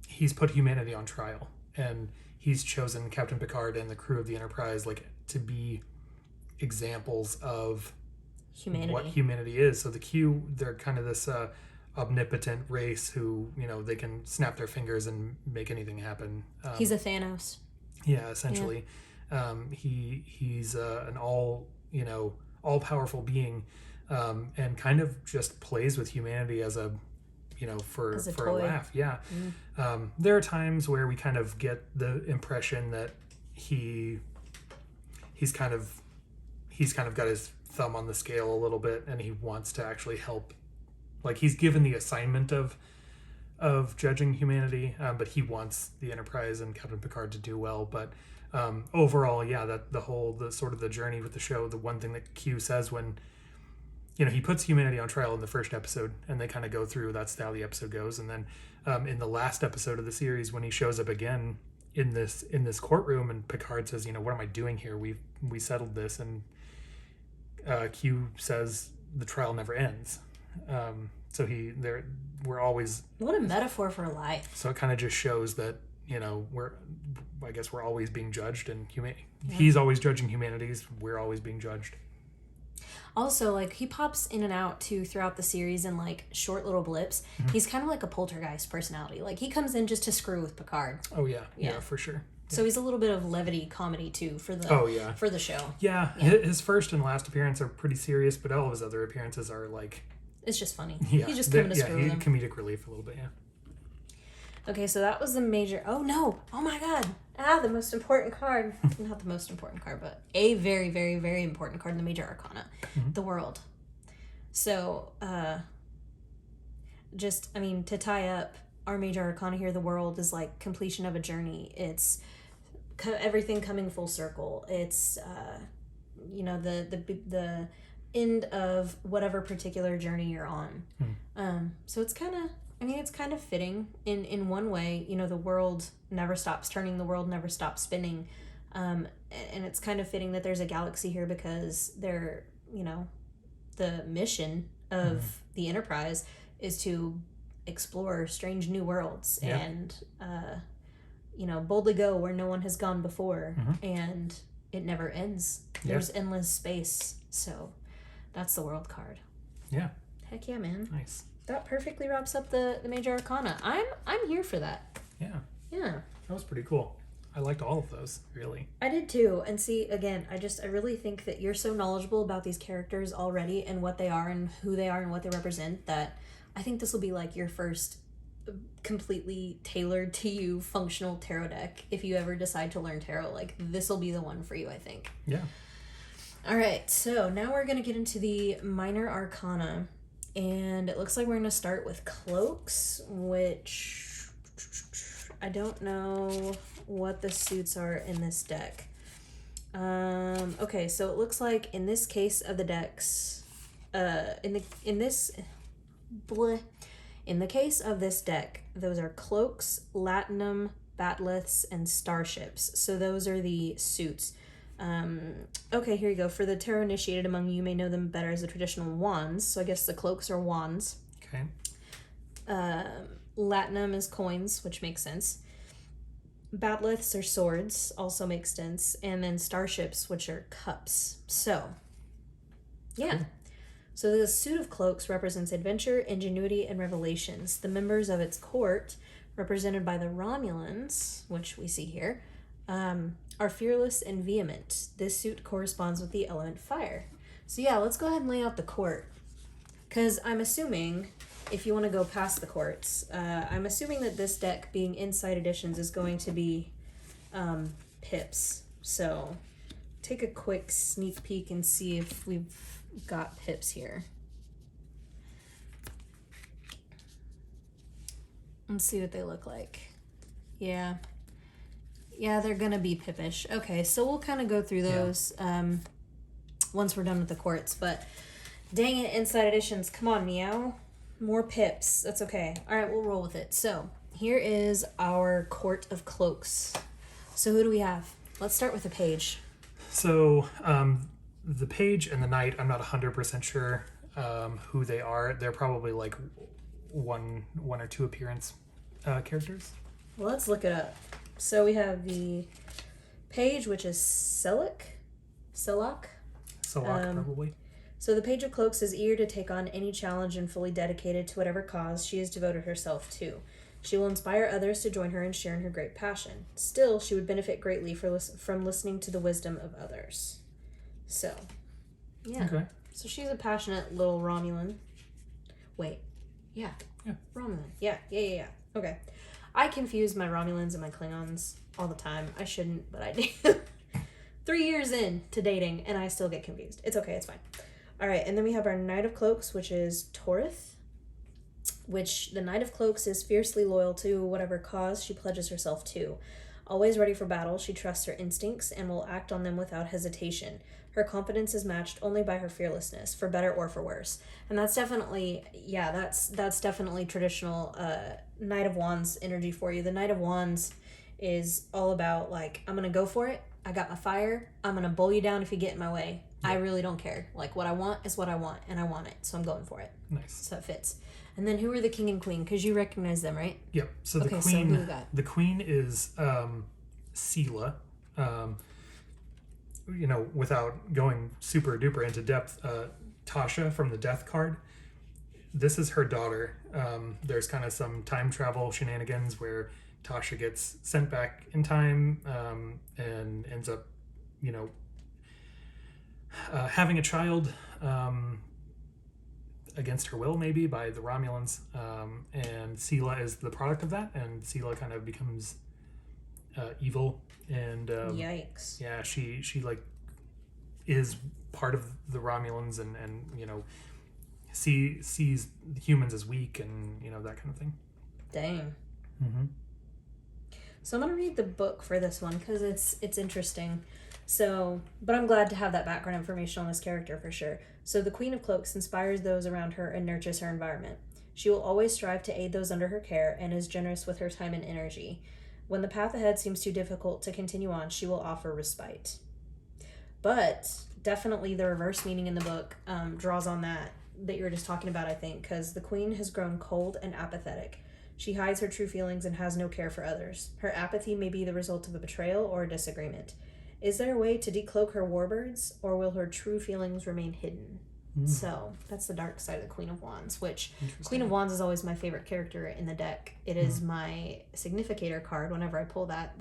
he's put humanity on trial, and he's chosen Captain Picard and the crew of the Enterprise to be examples of humanity. What humanity is. So the Q, they're kind of this omnipotent race who, they can snap their fingers and make anything happen. He's a Thanos. Yeah, essentially. Yeah. He's an all-powerful being, and kind of just plays with humanity as a for a laugh. Yeah. There are times where we kind of get the impression that he's kind of got his thumb on the scale a little bit, and he wants to actually help. He's given the assignment of judging humanity, but he wants the Enterprise and Captain Picard to do well. But overall, that the sort of the journey with the show, the one thing that Q says when he puts humanity on trial in the first episode, and they kind of go through, that's how the episode goes. And then in the last episode of the series, when he shows up again in this courtroom, and Picard says, what am I doing here? We settled this, and Q says the trial never ends. So we're always, what a metaphor for life. So it kind of just shows that we're always being judged, and he's always judging humanities. We're always being judged. Also, he pops in and out too throughout the series in short little blips. He's kind of like a poltergeist personality. He comes in just to screw with Picard. Oh yeah, for sure. So he's a little bit of levity comedy too for the for the show. Yeah, his first and last appearance are pretty serious, but all of his other appearances are it's just funny. Yeah, he's just coming to screw them. Comedic relief a little bit. Yeah. Okay, so that was the major. Oh no! Oh my God! The most important card. Not the most important card, but a very, very, very important card in the major arcana, the world. So, to tie up our major arcana here, the world is completion of a journey. It's everything coming full circle. It's the end of whatever particular journey you're on. So it's kind of fitting in one way. The world never stops turning, the world never stops spinning, and it's kind of fitting that there's a galaxy here, because they're the mission of the Enterprise is to explore strange new worlds and boldly go where no one has gone before, and it never ends. There's endless space. So that's the world card. Yeah. Heck yeah, man. Nice. That perfectly wraps up the major arcana. I'm here for that. Yeah. Yeah. That was pretty cool. I liked all of those, really. I did too. And see, again, I really think that you're so knowledgeable about these characters already and what they are and who they are and what they represent, that I think this will be your first completely tailored to you functional tarot deck. If you ever decide to learn tarot, this will be the one for you, I think. Yeah. All right. So now we're going to get into the minor arcana. And it looks like we're going to start with cloaks, which I don't know what the suits are in this deck. Okay, so it looks like in this case of the decks, in the case of this deck, those are cloaks, Latinum, bat'leths, and starships. So those are the suits. Okay, here you go. For the tarot initiated among you, may know them better as the traditional wands. So I guess the cloaks are wands. Okay. Latinum is coins, which makes sense. Bat'leths are swords, also makes sense. And then starships, which are cups. So, yeah. Cool. So the suit of cloaks represents adventure, ingenuity, and revelations. The members of its court, represented by the Romulans, which we see here, are fearless and vehement. This suit corresponds with the element fire. So yeah, let's go ahead and lay out the court. Because I'm assuming, if you want to go past the courts, I'm assuming that this deck, being inside editions, is going to be pips. So take a quick sneak peek and see if we've got pips here. Let's see what they look like. Yeah, they're gonna be pippish. Okay, so we'll kind of go through those once we're done with the courts. But dang it, inside editions, come on, meow. More pips. That's okay. All right, we'll roll with it. So here is our court of cloaks. So who do we have? Let's start with the page. So the page and the knight, I'm not 100% sure who they are. They're probably like one or two appearance characters. Well, let's look it up. So we have the page, which is Selak, probably. So the Page of Cloaks is eager to take on any challenge and fully dedicated to whatever cause she has devoted herself to. She will inspire others to join her and share in her great passion. Still, she would benefit greatly from listening to the wisdom of others. So, yeah. Okay. So she's a passionate little Romulan. Wait. Yeah. Romulan. Yeah. Okay. I confuse my Romulans and my Klingons all the time. I shouldn't, but I do. 3 years in to dating, and I still get confused. It's okay. It's fine. All right. And then we have our Knight of Cloaks, which is Torith, which the Knight of Cloaks is fiercely loyal to whatever cause she pledges herself to. Always ready for battle, she trusts her instincts and will act on them without hesitation. Her confidence is matched only by her fearlessness, for better or for worse. And that's definitely, that's definitely traditional Knight of Wands energy for you. The Knight of Wands is all about, like, I'm going to go for it. I got my fire. I'm going to bowl you down if you get in my way. Yeah. I really don't care. Like, what I want is what I want, and I want it, so I'm going for it. Nice. So it fits. And then who are the king and queen? Because you recognize them, right? Yep. So the queen, so who we got? The queen is Sela. Without going super duper into depth, Tasha from the Death card. This is her daughter. There's kind of some time travel shenanigans where Tasha gets sent back in time and ends up, having a child against her will, maybe, by the Romulans. And Sela is the product of that, and Sela kind of becomes evil. And yikes. Yeah, she like is part of the Romulans and sees humans as weak and that kind of thing. Dang. Mm-hmm. So I'm gonna read the book for this one because it's interesting. So, but I'm glad to have that background information on this character for sure. So the Queen of Cloaks inspires those around her and nurtures her environment. She will always strive to aid those under her care and is generous with her time and energy. When the path ahead seems too difficult to continue on, she will offer respite. But definitely the reverse meaning in the book draws on that you were just talking about, I think, because the queen has grown cold and apathetic. She hides her true feelings and has no care for others. Her apathy may be the result of a betrayal or a disagreement. Is there a way to decloak her warbirds, or will her true feelings remain hidden? So that's the dark side of the Queen of Wands, which Queen of Wands is always my favorite character in the deck. It is my significator card. Whenever I pull that,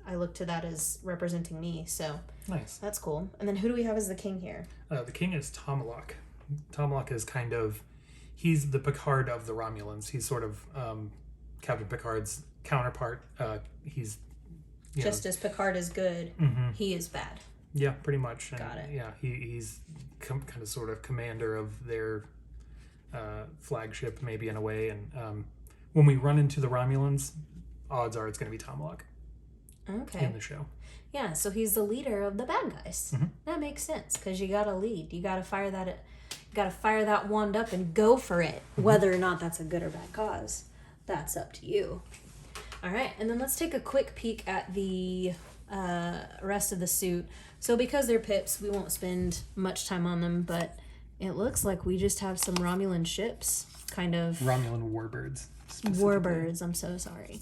I look to that as representing me. So nice. That's cool. And then who do we have as the king here? The king is Tomalak. Tomalak is kind of, he's the Picard of the Romulans. He's sort of Captain Picard's counterpart. He's just as Picard is good, he is bad. Yeah, pretty much. And got it. Yeah, he's kind of sort of commander of their flagship, maybe, in a way. And when we run into the Romulans, odds are it's going to be Tomalak. Okay. In the show. Yeah, so he's the leader of the bad guys. That makes sense because you got to lead. You got to fire that wand up and go for it. Whether or not that's a good or bad cause, that's up to you. All right, and then let's take a quick peek at the rest of the suit. So because they're pips, we won't spend much time on them, but it looks like we just have some Romulan ships, kind of. Romulan warbirds. Warbirds, I'm so sorry.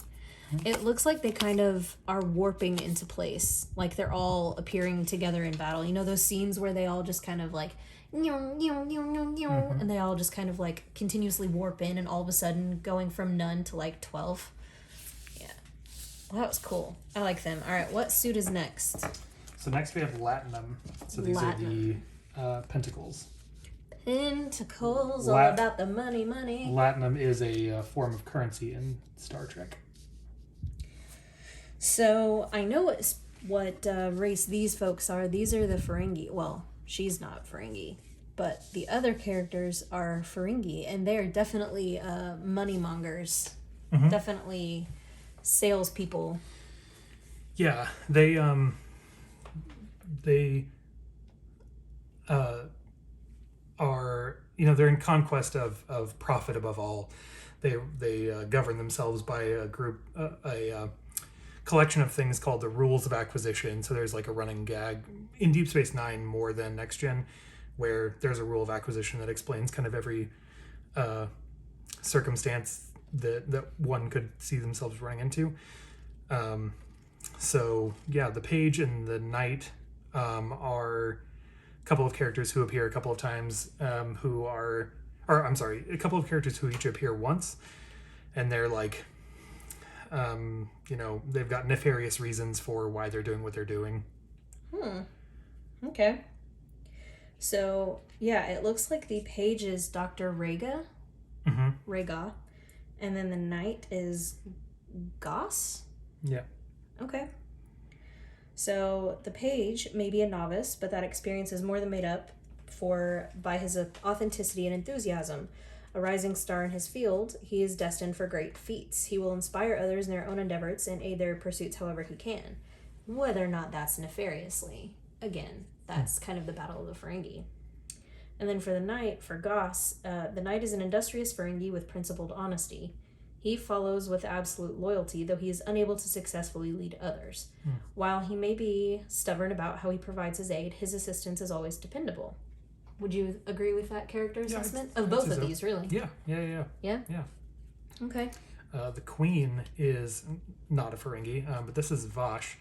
It looks like they kind of are warping into place. Like they're all appearing together in battle. You know those scenes where they all just kind of like, and they all just kind of like continuously warp in and all of a sudden going from none to like 12. Yeah. Well, that was cool. I like them. All right, what suit is next? So next we have Latinum. So these are the pentacles. Pentacles, all about the money. Latinum is a form of currency in Star Trek. So I know what race these folks are. These are the Ferengi. Well, she's not Ferengi, but the other characters are Ferengi, and they're definitely money mongers. Mm-hmm. Definitely salespeople. Yeah, they are, they're in conquest of profit above all. They govern themselves by a collection of things called the rules of acquisition. So there's like a running gag in Deep Space Nine more than Next Gen, where there's a rule of acquisition that explains kind of every circumstance that one could see themselves running into. So yeah, the Page and the Knight are a couple of characters who appear a couple of times, a couple of characters who each appear once, and they're like, they've got nefarious reasons for why they're doing what they're doing. Okay. So yeah, it looks like the Page is Dr. Rhaegar. Mm-hmm. Rhaegar. And then the Knight is Goss? Yeah. Okay. So the Page may be a novice, but that experience is more than made up for by his authenticity and enthusiasm. A rising star in his field, he is destined for great feats. He will inspire others in their own endeavors and aid their pursuits however he can. Whether or not that's nefariously. Again, that's kind of the battle of the Ferengi. And then for the Knight, for Goss, the Knight is an industrious Ferengi with principled honesty. He follows with absolute loyalty, though he is unable to successfully lead others. While he may be stubborn about how he provides his aid, his assistance is always dependable. Would you agree with that character assessment? Of both of these, really? Yeah. Yeah? Yeah. Okay. The Queen is not a Ferengi, but this is Vash.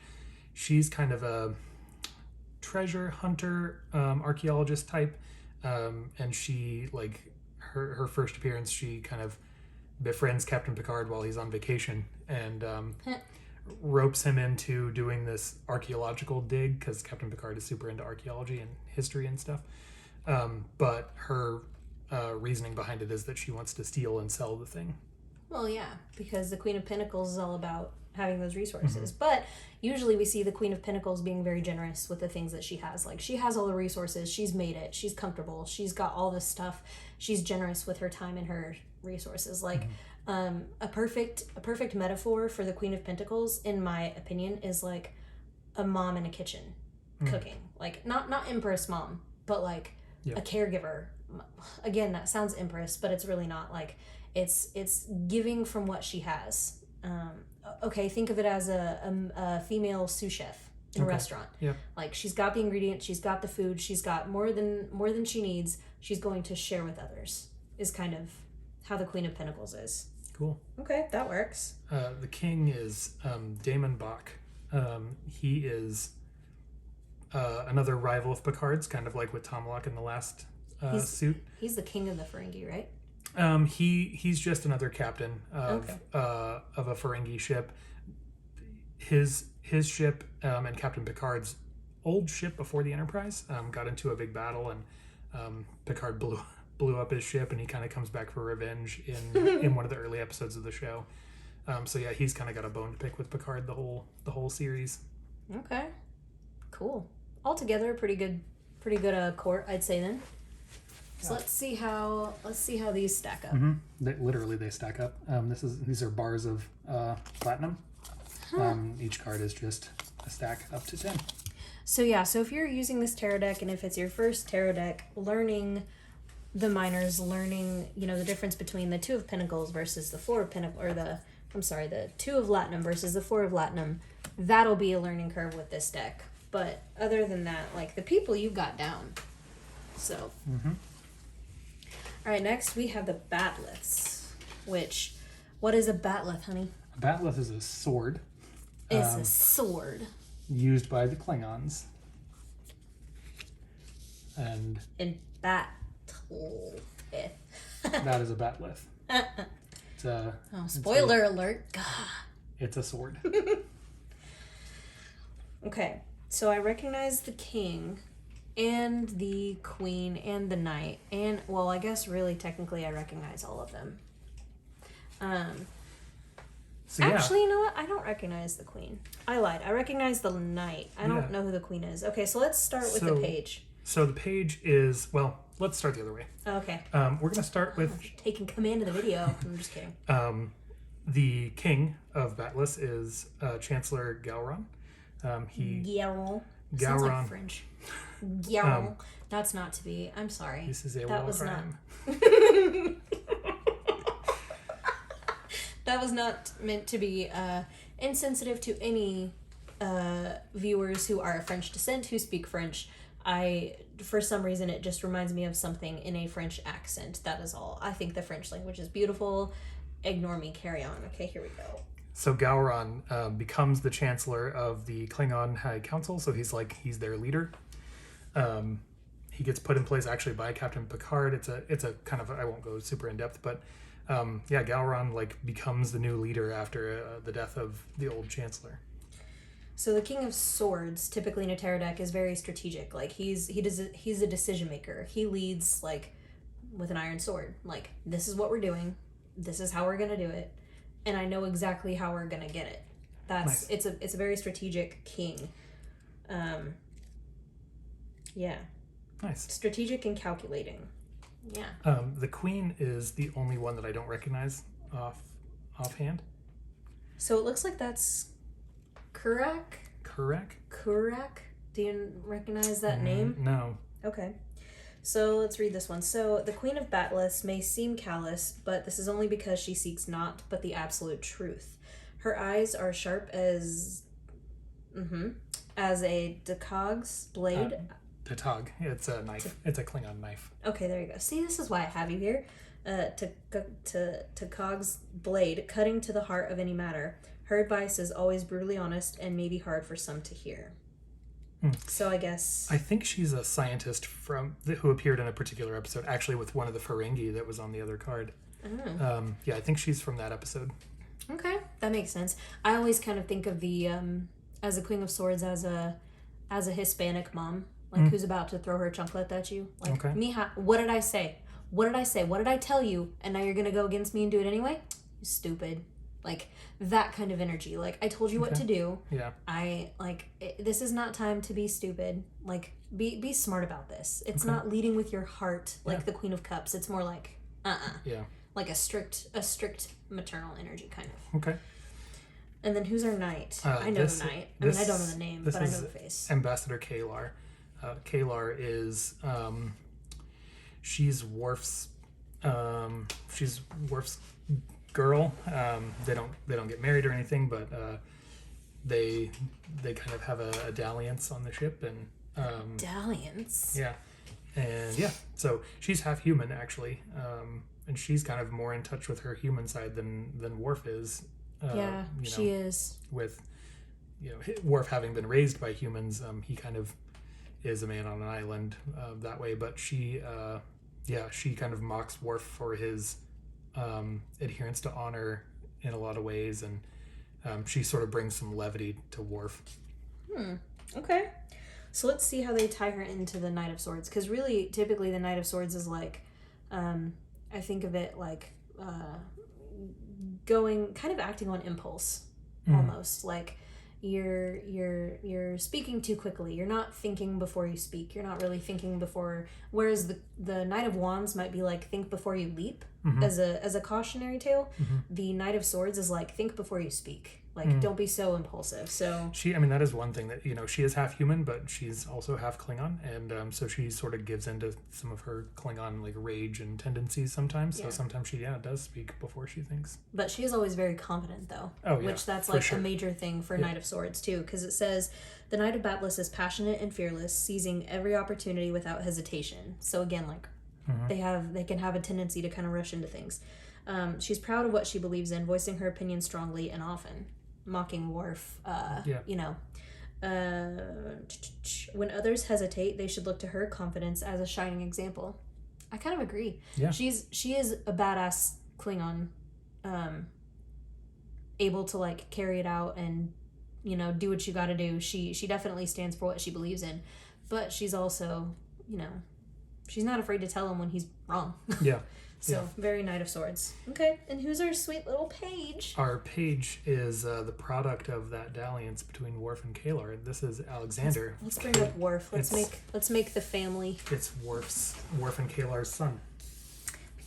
She's kind of a treasure hunter, archaeologist type, and she, like, her first appearance, she kind of befriends Captain Picard while he's on vacation and ropes him into doing this archaeological dig because Captain Picard is super into archaeology and history and stuff. But her reasoning behind it is that she wants to steal and sell the thing. Well, yeah, because the Queen of Pentacles is all about having those resources. Mm-hmm. But usually we see the Queen of Pentacles being very generous with the things that she has. Like, she has all the resources. She's made it. She's comfortable. She's got all this stuff. She's generous with her time and her resources. Like, a perfect metaphor for the Queen of Pentacles, in my opinion, is like a mom in a kitchen cooking. Like, not Empress mom, but like a caregiver. Again, that sounds Empress, but it's really not. Like, it's giving from what she has. Okay, think of it as a female sous chef in a restaurant. Yeah. Like, she's got the ingredients, she's got the food, she's got more than she needs. She's going to share with others. Is kind of how the Queen of Pentacles is. Cool. Okay, that works. The king is Damon Bach. He is another rival of Picard's, kind of like with Tomlok in the last suit. He's the king of the Ferengi, right? He's just another captain of a Ferengi ship. His ship and Captain Picard's old ship before the Enterprise got into a big battle, and Picard blew up his ship, and he kind of comes back for revenge in one of the early episodes of the show. So yeah, he's kind of got a bone to pick with Picard the whole series. Okay, cool. Altogether, pretty good court, I'd say then. So let's see how these stack up. Mm-hmm. They stack up. These are bars of platinum. Each card is just a stack up to 10. So yeah, so if you're using this tarot deck, and if it's your first tarot deck, learning the minors, learning the difference between the Two of Pentacles versus the Four of Pentacles, or the Two of Latinum versus the Four of Latinum, that'll be a learning curve with this deck. But other than that, like, the people you've got down. So. Mm-hmm. All right, next we have the Batliths, what is a Batlith, honey? A bat'leth is a sword. It's a sword. Used by the Klingons. And In battle. That is a bat'leth. Spoiler alert. It's a sword. Okay, so I recognize the king and the queen and the knight, and, well, I guess really technically I recognize all of them. Actually, you know what? I don't recognize the queen. I lied. I recognize the knight. I don't know who the queen is. Okay, so let's start with the page. So the page is, well, let's start the other way. Okay. We're going to start with... taking command of the video. I'm just kidding. The king of bat'leth is Chancellor Gowron. Gowron. Sounds like French. Gowron. That's not to be. I'm sorry. This is a that war was crime. Not... That was not meant to be insensitive to any viewers who are of French descent who speak French. For some reason, it just reminds me of something in a French accent. That is all. I think the French language is beautiful. Ignore me. Carry on. Okay, here we go. So Gowron becomes the Chancellor of the Klingon High Council. So he's their leader. He gets put in place actually by Captain Picard. It's a kind of, I won't go super in depth, but Gowron becomes the new leader after the death of the old Chancellor. So the King of Swords, typically in a tarot deck, is very strategic. He's a decision maker. He leads with an iron sword. This is what we're doing. This is how we're gonna do it, and I know exactly how we're gonna get it. Nice. It's a very strategic king. Yeah. Nice. Strategic and calculating. Yeah. The Queen is the only one that I don't recognize offhand. So it looks like that's Kurak? Kurak? Do you recognize that name? No. Okay. So let's read this one. So the Queen of bat'leth may seem callous, but this is only because she seeks not but the absolute truth. Her eyes are sharp as a Dakog's blade. Datog. It's a knife. It's a Klingon knife. Okay, there you go. See, this is why I have you here. Dakog's blade, cutting to the heart of any matter. Her advice is always brutally honest and maybe hard for some to hear. So I guess... I think she's a scientist who appeared in a particular episode, actually with one of the Ferengi that was on the other card. Oh. I think she's from that episode. Okay, that makes sense. I always kind of think of the, as a Queen of Swords as a Hispanic mom, who's about to throw her chunklet at you. Okay. Mija, what did I say? What did I say? What did I tell you? And now you're going to go against me and do it anyway? You stupid. That kind of energy. I told you what to do. Yeah. This is not time to be stupid. Be smart about this. It's not leading with your heart the Queen of Cups. It's more Yeah. A strict maternal energy kind of. Okay. And then who's our knight? I know the knight. I don't know the name, but I know the face. Ambassador Kalar. Kalar is she's Wharf's girl. They don't get married or anything, but they kind of have a dalliance on the ship, and dalliance. Yeah, and so she's half human actually, and she's kind of more in touch with her human side than Wharf is. She is. With Wharf having been raised by humans, he kind of is a man on an island that way, but she kind of mocks Wharf for his adherence to honor in a lot of ways, and she sort of brings some levity to Wharf. Okay, so let's see how they tie her into the Knight of Swords, because really typically the Knight of Swords is I think of it going kind of acting on impulse, almost you're speaking too quickly. You're not thinking before you speak. You're not really thinking before. Whereas the Knight of Wands might be think before you leap, as a cautionary tale. The Knight of Swords is think before you speak. Don't be so impulsive. So that is one thing that she is half human, but she's also half Klingon, and so she sort of gives into some of her Klingon rage and tendencies sometimes. So sometimes she does speak before she thinks. But she is always very confident though. Oh yeah, which that's sure. A major thing for Knight of Swords too, because it says the Knight of bat'leth is passionate and fearless, seizing every opportunity without hesitation. So again, they can have a tendency to kind of rush into things. She's proud of what she believes in, voicing her opinion strongly and often, mocking Wharf. When others hesitate, they should look to her confidence as a shining example. I kind of agree. Yeah. She is a badass Klingon, able to like carry it out and, you know, do what you got to do. She definitely stands for what she believes in, but she's also, you know, she's not afraid to tell him when he's wrong. Yeah. So, very Knight of Swords. Okay, and who's our sweet little page? Our page is the product of that dalliance between Worf and Kalar. This is Alexander. Let's bring up Worf. Let's make the family. It's Worf and Kalar's son.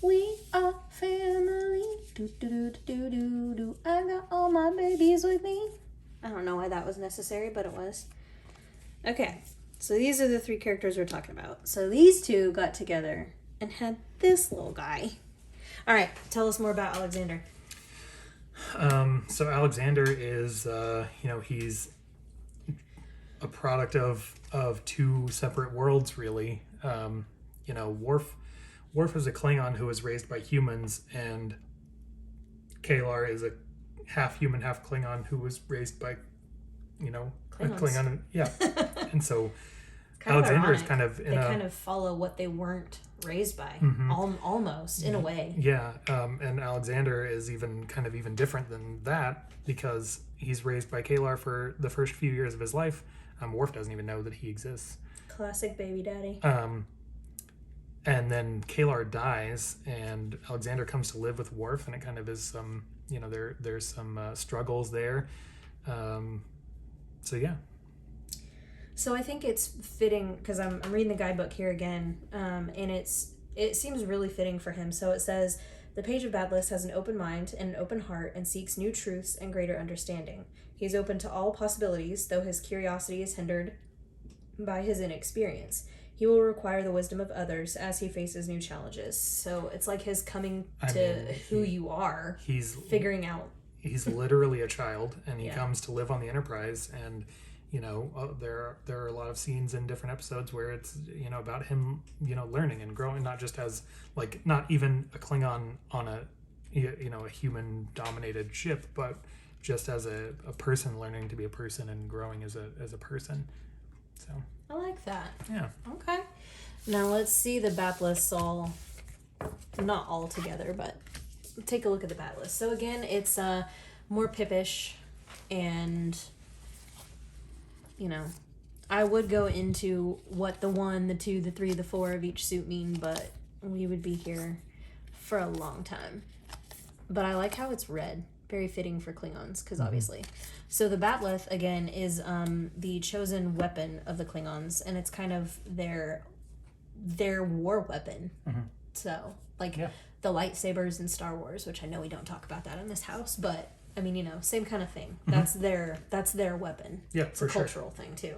We are family. Do do do do do do. I got all my babies with me. I don't know why that was necessary, but it was. Okay, so these are the three characters we're talking about. So these two got together and had this little guy. All right, tell us more about Alexander. So Alexander is, he's a product of two separate worlds, really. Worf is a Klingon who was raised by humans, and Kalar is a half human, half Klingon who was raised by, a Klingon. Yeah. And so Alexander is kind of they kind of follow what they weren't raised by, almost in a way. Yeah, and Alexander is even different than that because he's raised by Kalar for the first few years of his life. Worf doesn't even know that he exists. Classic baby daddy. And then Kalar dies, and Alexander comes to live with Worf, and it kind of is some, there's some struggles there. So yeah. So I think it's fitting because I'm reading the guidebook here again, and it seems really fitting for him. So it says, the Page of Badless has an open mind and an open heart and seeks new truths and greater understanding. He is open to all possibilities, though his curiosity is hindered by his inexperience. He will require the wisdom of others as he faces new challenges. So it's like his coming to who you are. He's figuring out. He's literally a child, and he comes to live on the Enterprise, and there are a lot of scenes in different episodes where it's about him learning and growing, not just as not even a Klingon on a human dominated ship, but just as a person learning to be a person and growing as a person. So I like that. Yeah. Okay. Now let's see the Badless not all together, but take a look at the Badless. So again, it's more pippish, and I would go into what the 1, the 2, the 3, the 4 of each suit mean, but we would be here for a long time. But I like how it's red. Very fitting for Klingons, because obviously. So the Batleth, again, is the chosen weapon of the Klingons, and it's kind of their war weapon. Mm-hmm. So, the lightsabers in Star Wars, which I know we don't talk about that in this house, but I mean, same kind of thing. Mm-hmm. That's their weapon. Yeah, it's a cultural thing too.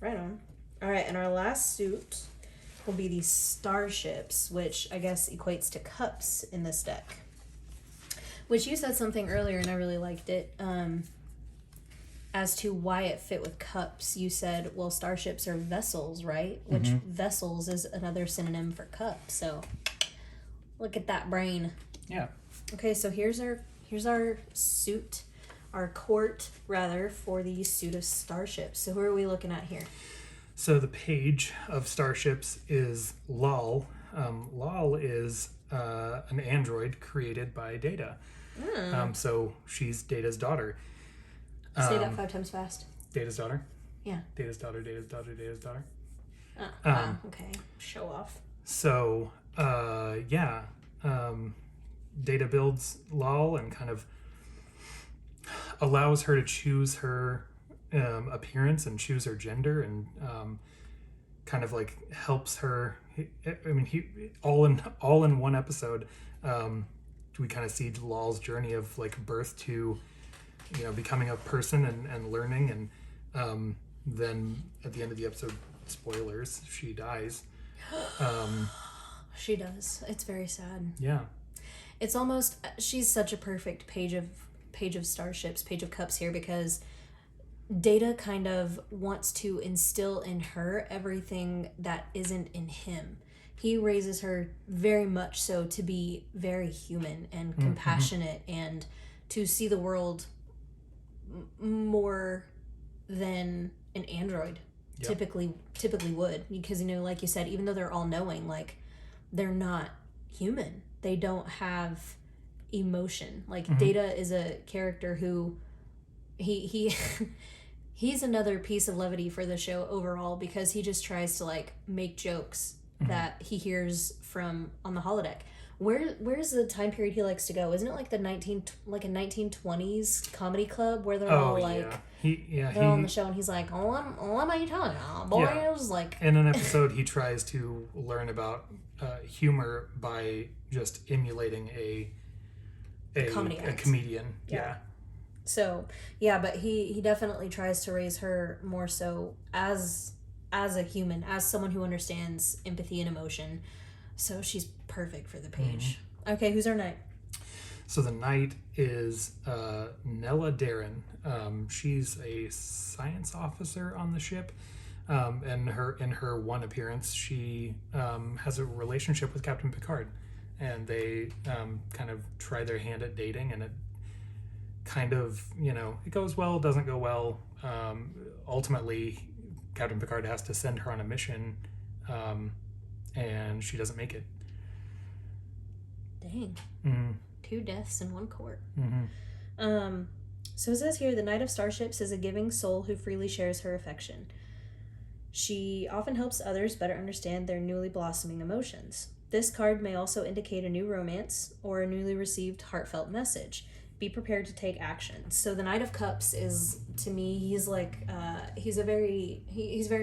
Right on. All right, and our last suit will be these starships, which I guess equates to cups in this deck. Which you said something earlier, and I really liked it. As to why it fit with cups, you said, well, starships are vessels, right? Which vessels is another synonym for cup. So look at that brain. Yeah. Okay, so here's our suit, our court rather, for the suit of starships. So who are we looking at here? So the page of starships is Lal. Lal is an android created by Data. So she's Data's daughter. Say that 5 times fast. Data's daughter? Yeah. Data's daughter, Data's daughter, Data's daughter. Oh, okay. Show off. So, Data builds Lal and kind of allows her to choose her appearance and choose her gender, and kind of helps her. He all in one episode. We kind of see Lal's journey of birth to becoming a person and learning, and then at the end of the episode, spoilers, she dies. She does. It's very sad. Yeah. It's almost, she's such a perfect page of starships, page of cups here, because Data kind of wants to instill in her everything that isn't in him. he raises her very much so to be very human and compassionate and to see the world more than an android typically would, because like you said, even though they're all knowing, like they're not human. They don't have emotion. Like Data is a character who he he's another piece of levity for the show overall, because he just tries to like make jokes that he hears from on the holodeck. Where's the time period he likes to go? Isn't it like a 1920s comedy club where they're all like they're all on the show, and he's like, let me tell you, boys, like in an episode he tries to learn about humor by just emulating a comedian. So but he definitely tries to raise her more so as a human, as someone who understands empathy and emotion. So she's perfect for the page. Okay, who's our knight? So the knight is Nella Darren. She's a science officer on the ship. And in her one appearance, she has a relationship with Captain Picard. And they kind of try their hand at dating, and it kind of, it goes well, doesn't go well. Ultimately, Captain Picard has to send her on a mission, and she doesn't make it. Dang. 2 deaths in 1 court. So it says here, the Knight of Starships is a giving soul who freely shares her affection. She often helps others better understand their newly blossoming emotions. This card may also indicate a new romance or a newly received heartfelt message. Be prepared to take action. So the Knight of Cups is, to me, he's like, he's very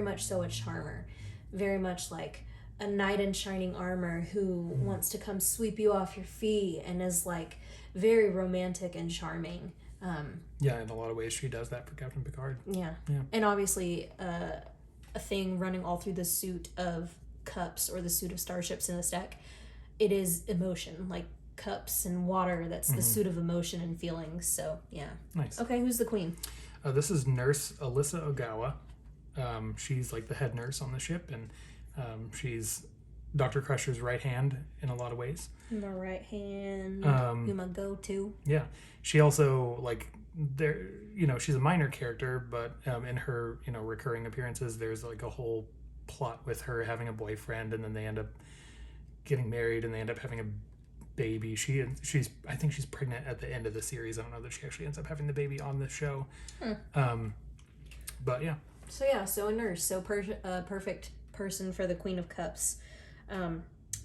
much so a charmer. Very much like a knight in shining armor who wants to come sweep you off your feet and is like very romantic and charming. In a lot of ways she does that for Captain Picard. Yeah. And obviously a thing running all through the suit of cups, or the suit of starships in this deck, it is emotion, like cups and water. That's the suit of emotion and feelings. So nice. Okay, who's the queen? This is Nurse Alyssa Ogawa. She's like the head nurse on the ship, and she's Dr. Crusher's right hand in a lot of ways. The right hand, who my go-to. Yeah, she also she's a minor character, but in her recurring appearances, there's like a whole plot with her having a boyfriend, and then they end up getting married, and they end up having a baby. I think she's pregnant at the end of the series. I don't know that she actually ends up having the baby on the show. But yeah. So a nurse, so perfect person for the Queen of Cups.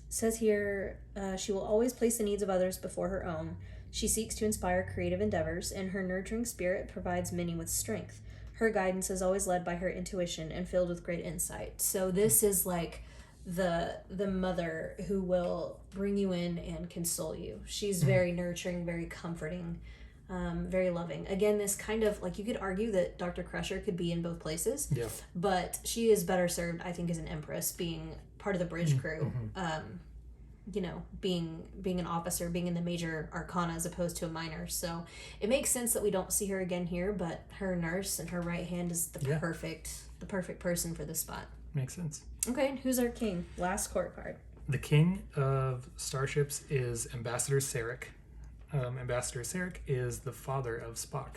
Says here, she will always place the needs of others before her own. She seeks to inspire creative endeavors, and her nurturing spirit provides many with strength. Her guidance is always led by her intuition and filled with great insight. So this is like the mother who will bring you in and console you. She's very nurturing, very comforting, very loving. Again, this kind of, like, you could argue that Dr. Crusher could be in both places, but she is better served, I think, as an Empress, being part of the bridge crew, being an officer, being in the major Arcana as opposed to a minor. So it makes sense that we don't see her again here, but her nurse and her right hand is the perfect person for this spot. Makes sense. Okay, who's our king? Last court card. The king of starships is Ambassador Sarek. Ambassador Sarek is the father of Spock.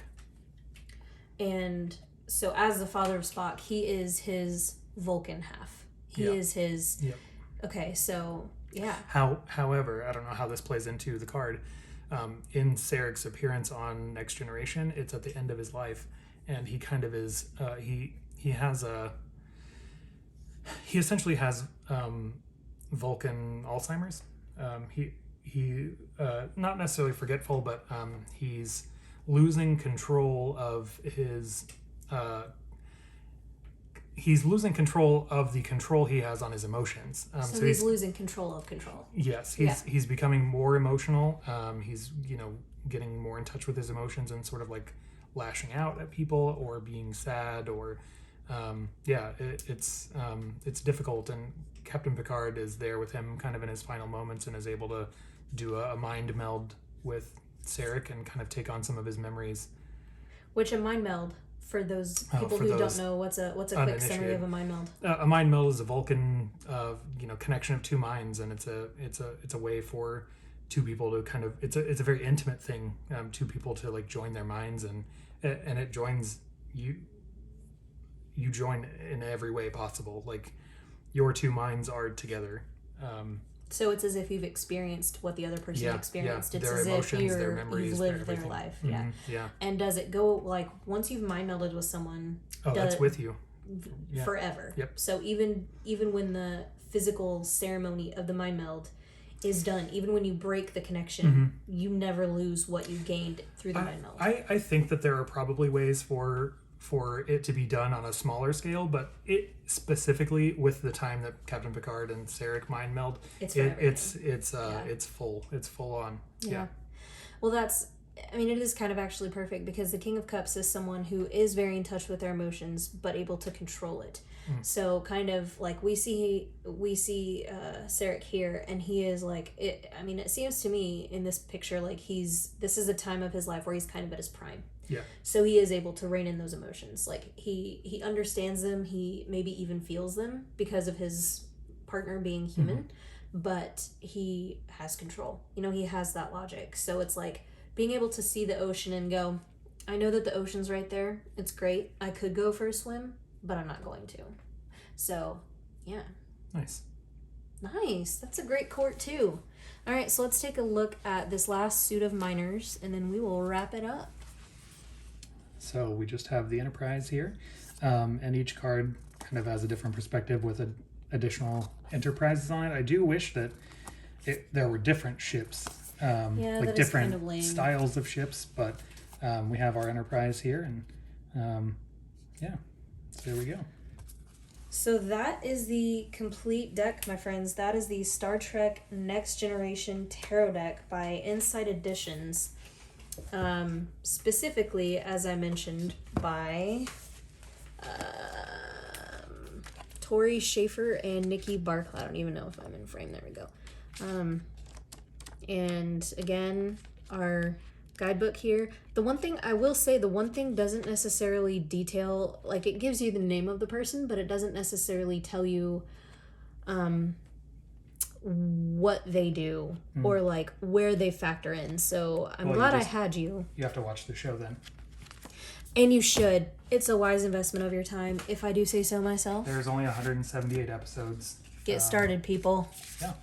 And so as the father of Spock, he is his Vulcan half. He is his... Yep. Okay, so, yeah. However, I don't know how this plays into the card. In Sarek's appearance on Next Generation, it's at the end of his life, and he kind of is... He essentially has Vulcan Alzheimer's. He not necessarily forgetful, but he's losing control of his... he's losing control of the control he has on his emotions. So he's losing control of control. Yes, he's becoming more emotional. He's getting more in touch with his emotions and sort of like lashing out at people or being sad or it's difficult. And Captain Picard is there with him kind of in his final moments and is able to do a mind meld with Sarek and kind of take on some of his memories. Which a mind meld For those people who don't know, what's a quick summary of a mind meld? A mind meld is a Vulcan, connection of two minds, and it's a way for two people to kind of it's a very intimate thing. Two people to like join their minds, and it joins you. You join in every way possible. Like your two minds are together. So it's as if you've experienced what the other person experienced. Yeah. It's Their as emotions, if their memories, you've lived their life. Yeah. Mm-hmm. Yeah. And does it go like once you've mind melded with someone? Oh, that's with you. Forever. Yep. So even when the physical ceremony of the mind meld is done, even when you break the connection, you never lose what you gained through the mind meld. I think that there are probably ways for it to be done on a smaller scale, but it specifically with the time that Captain Picard and Sarek mind meld, it's full on. Yeah. Well, it is kind of actually perfect because the King of Cups is someone who is very in touch with their emotions but able to control it. So kind of like we see Sarek here, and he is like it. I mean, it seems to me in this picture like this is a time of his life where he's kind of at his prime. Yeah. So he is able to rein in those emotions. Like he understands them. He maybe even feels them because of his partner being human, but he has control. He has that logic. So it's like being able to see the ocean and go, I know that the ocean's right there. It's great. I could go for a swim, but I'm not going to. So, yeah. Nice. That's a great court too. All right, so let's take a look at this last suit of miners, and then we will wrap it up. So we just have the Enterprise here, and each card kind of has a different perspective with additional Enterprises on it. I do wish that there were different ships, like different kind of styles of ships, but we have our Enterprise here, and so there we go. So that is the complete deck, my friends. That is the Star Trek Next Generation Tarot deck by Insight Editions. Specifically, as I mentioned, by Tori Schaefer and Nikki Barclay. I don't even know if I'm in frame. There we go. And again, our guidebook here. The one thing I will say, doesn't necessarily detail, like it gives you the name of the person, but it doesn't necessarily tell you what they do or like where they factor in. So I'm glad I had you. You have to watch the show then. And you should. It's a wise investment of your time, if I do say so myself. There's only 178 episodes. Get started, people. Yeah.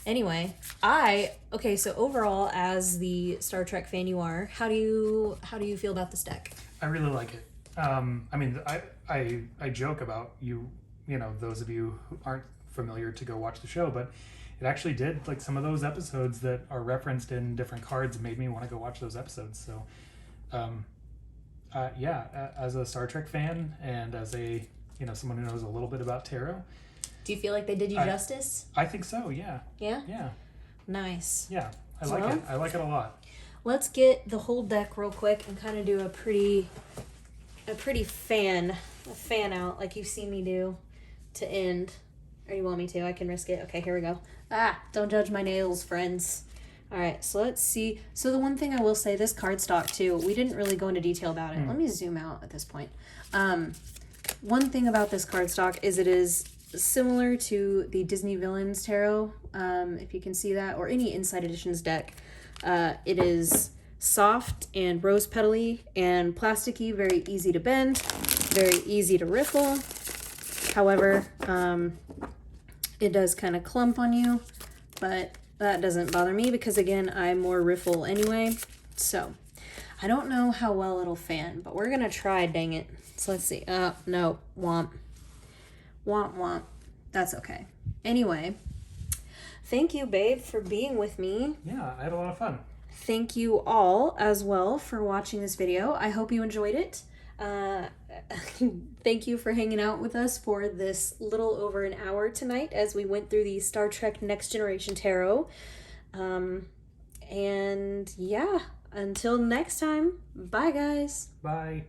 Anyway, so overall, as the Star Trek fan you are, how do you feel about this deck? I really like it. I joke about those of you who aren't familiar to go watch the show, but it actually did, like some of those episodes that are referenced in different cards made me want to go watch those episodes. So, as a Star Trek fan and as a, someone who knows a little bit about tarot. Do you feel like they did you justice? I think so, yeah. Yeah? Yeah. Nice. Yeah, I like it. I like it a lot. Let's get the whole deck real quick and kind of do a pretty fan out like you've seen me do to end. Or you want me to? I can risk it. Okay, here we go. Don't judge my nails, friends. All right, so let's see. So the one thing I will say, this cardstock too, we didn't really go into detail about it. Let me zoom out at this point. One thing about this cardstock is it is similar to the Disney Villains Tarot, if you can see that, or any Insight Editions deck. It is soft and rose petally and plasticky, very easy to bend, very easy to riffle. However, it does kind of clump on you, but that doesn't bother me because, again, I'm more riffle anyway. So I don't know how well it'll fan, but we're going to try, dang it. So let's see. No, womp. Womp womp. That's okay. Anyway, thank you, babe, for being with me. Yeah, I had a lot of fun. Thank you all as well for watching this video. I hope you enjoyed it. Thank you for hanging out with us for this little over an hour tonight as we went through the Star Trek Next Generation Tarot. And yeah, until next time, bye guys. Bye.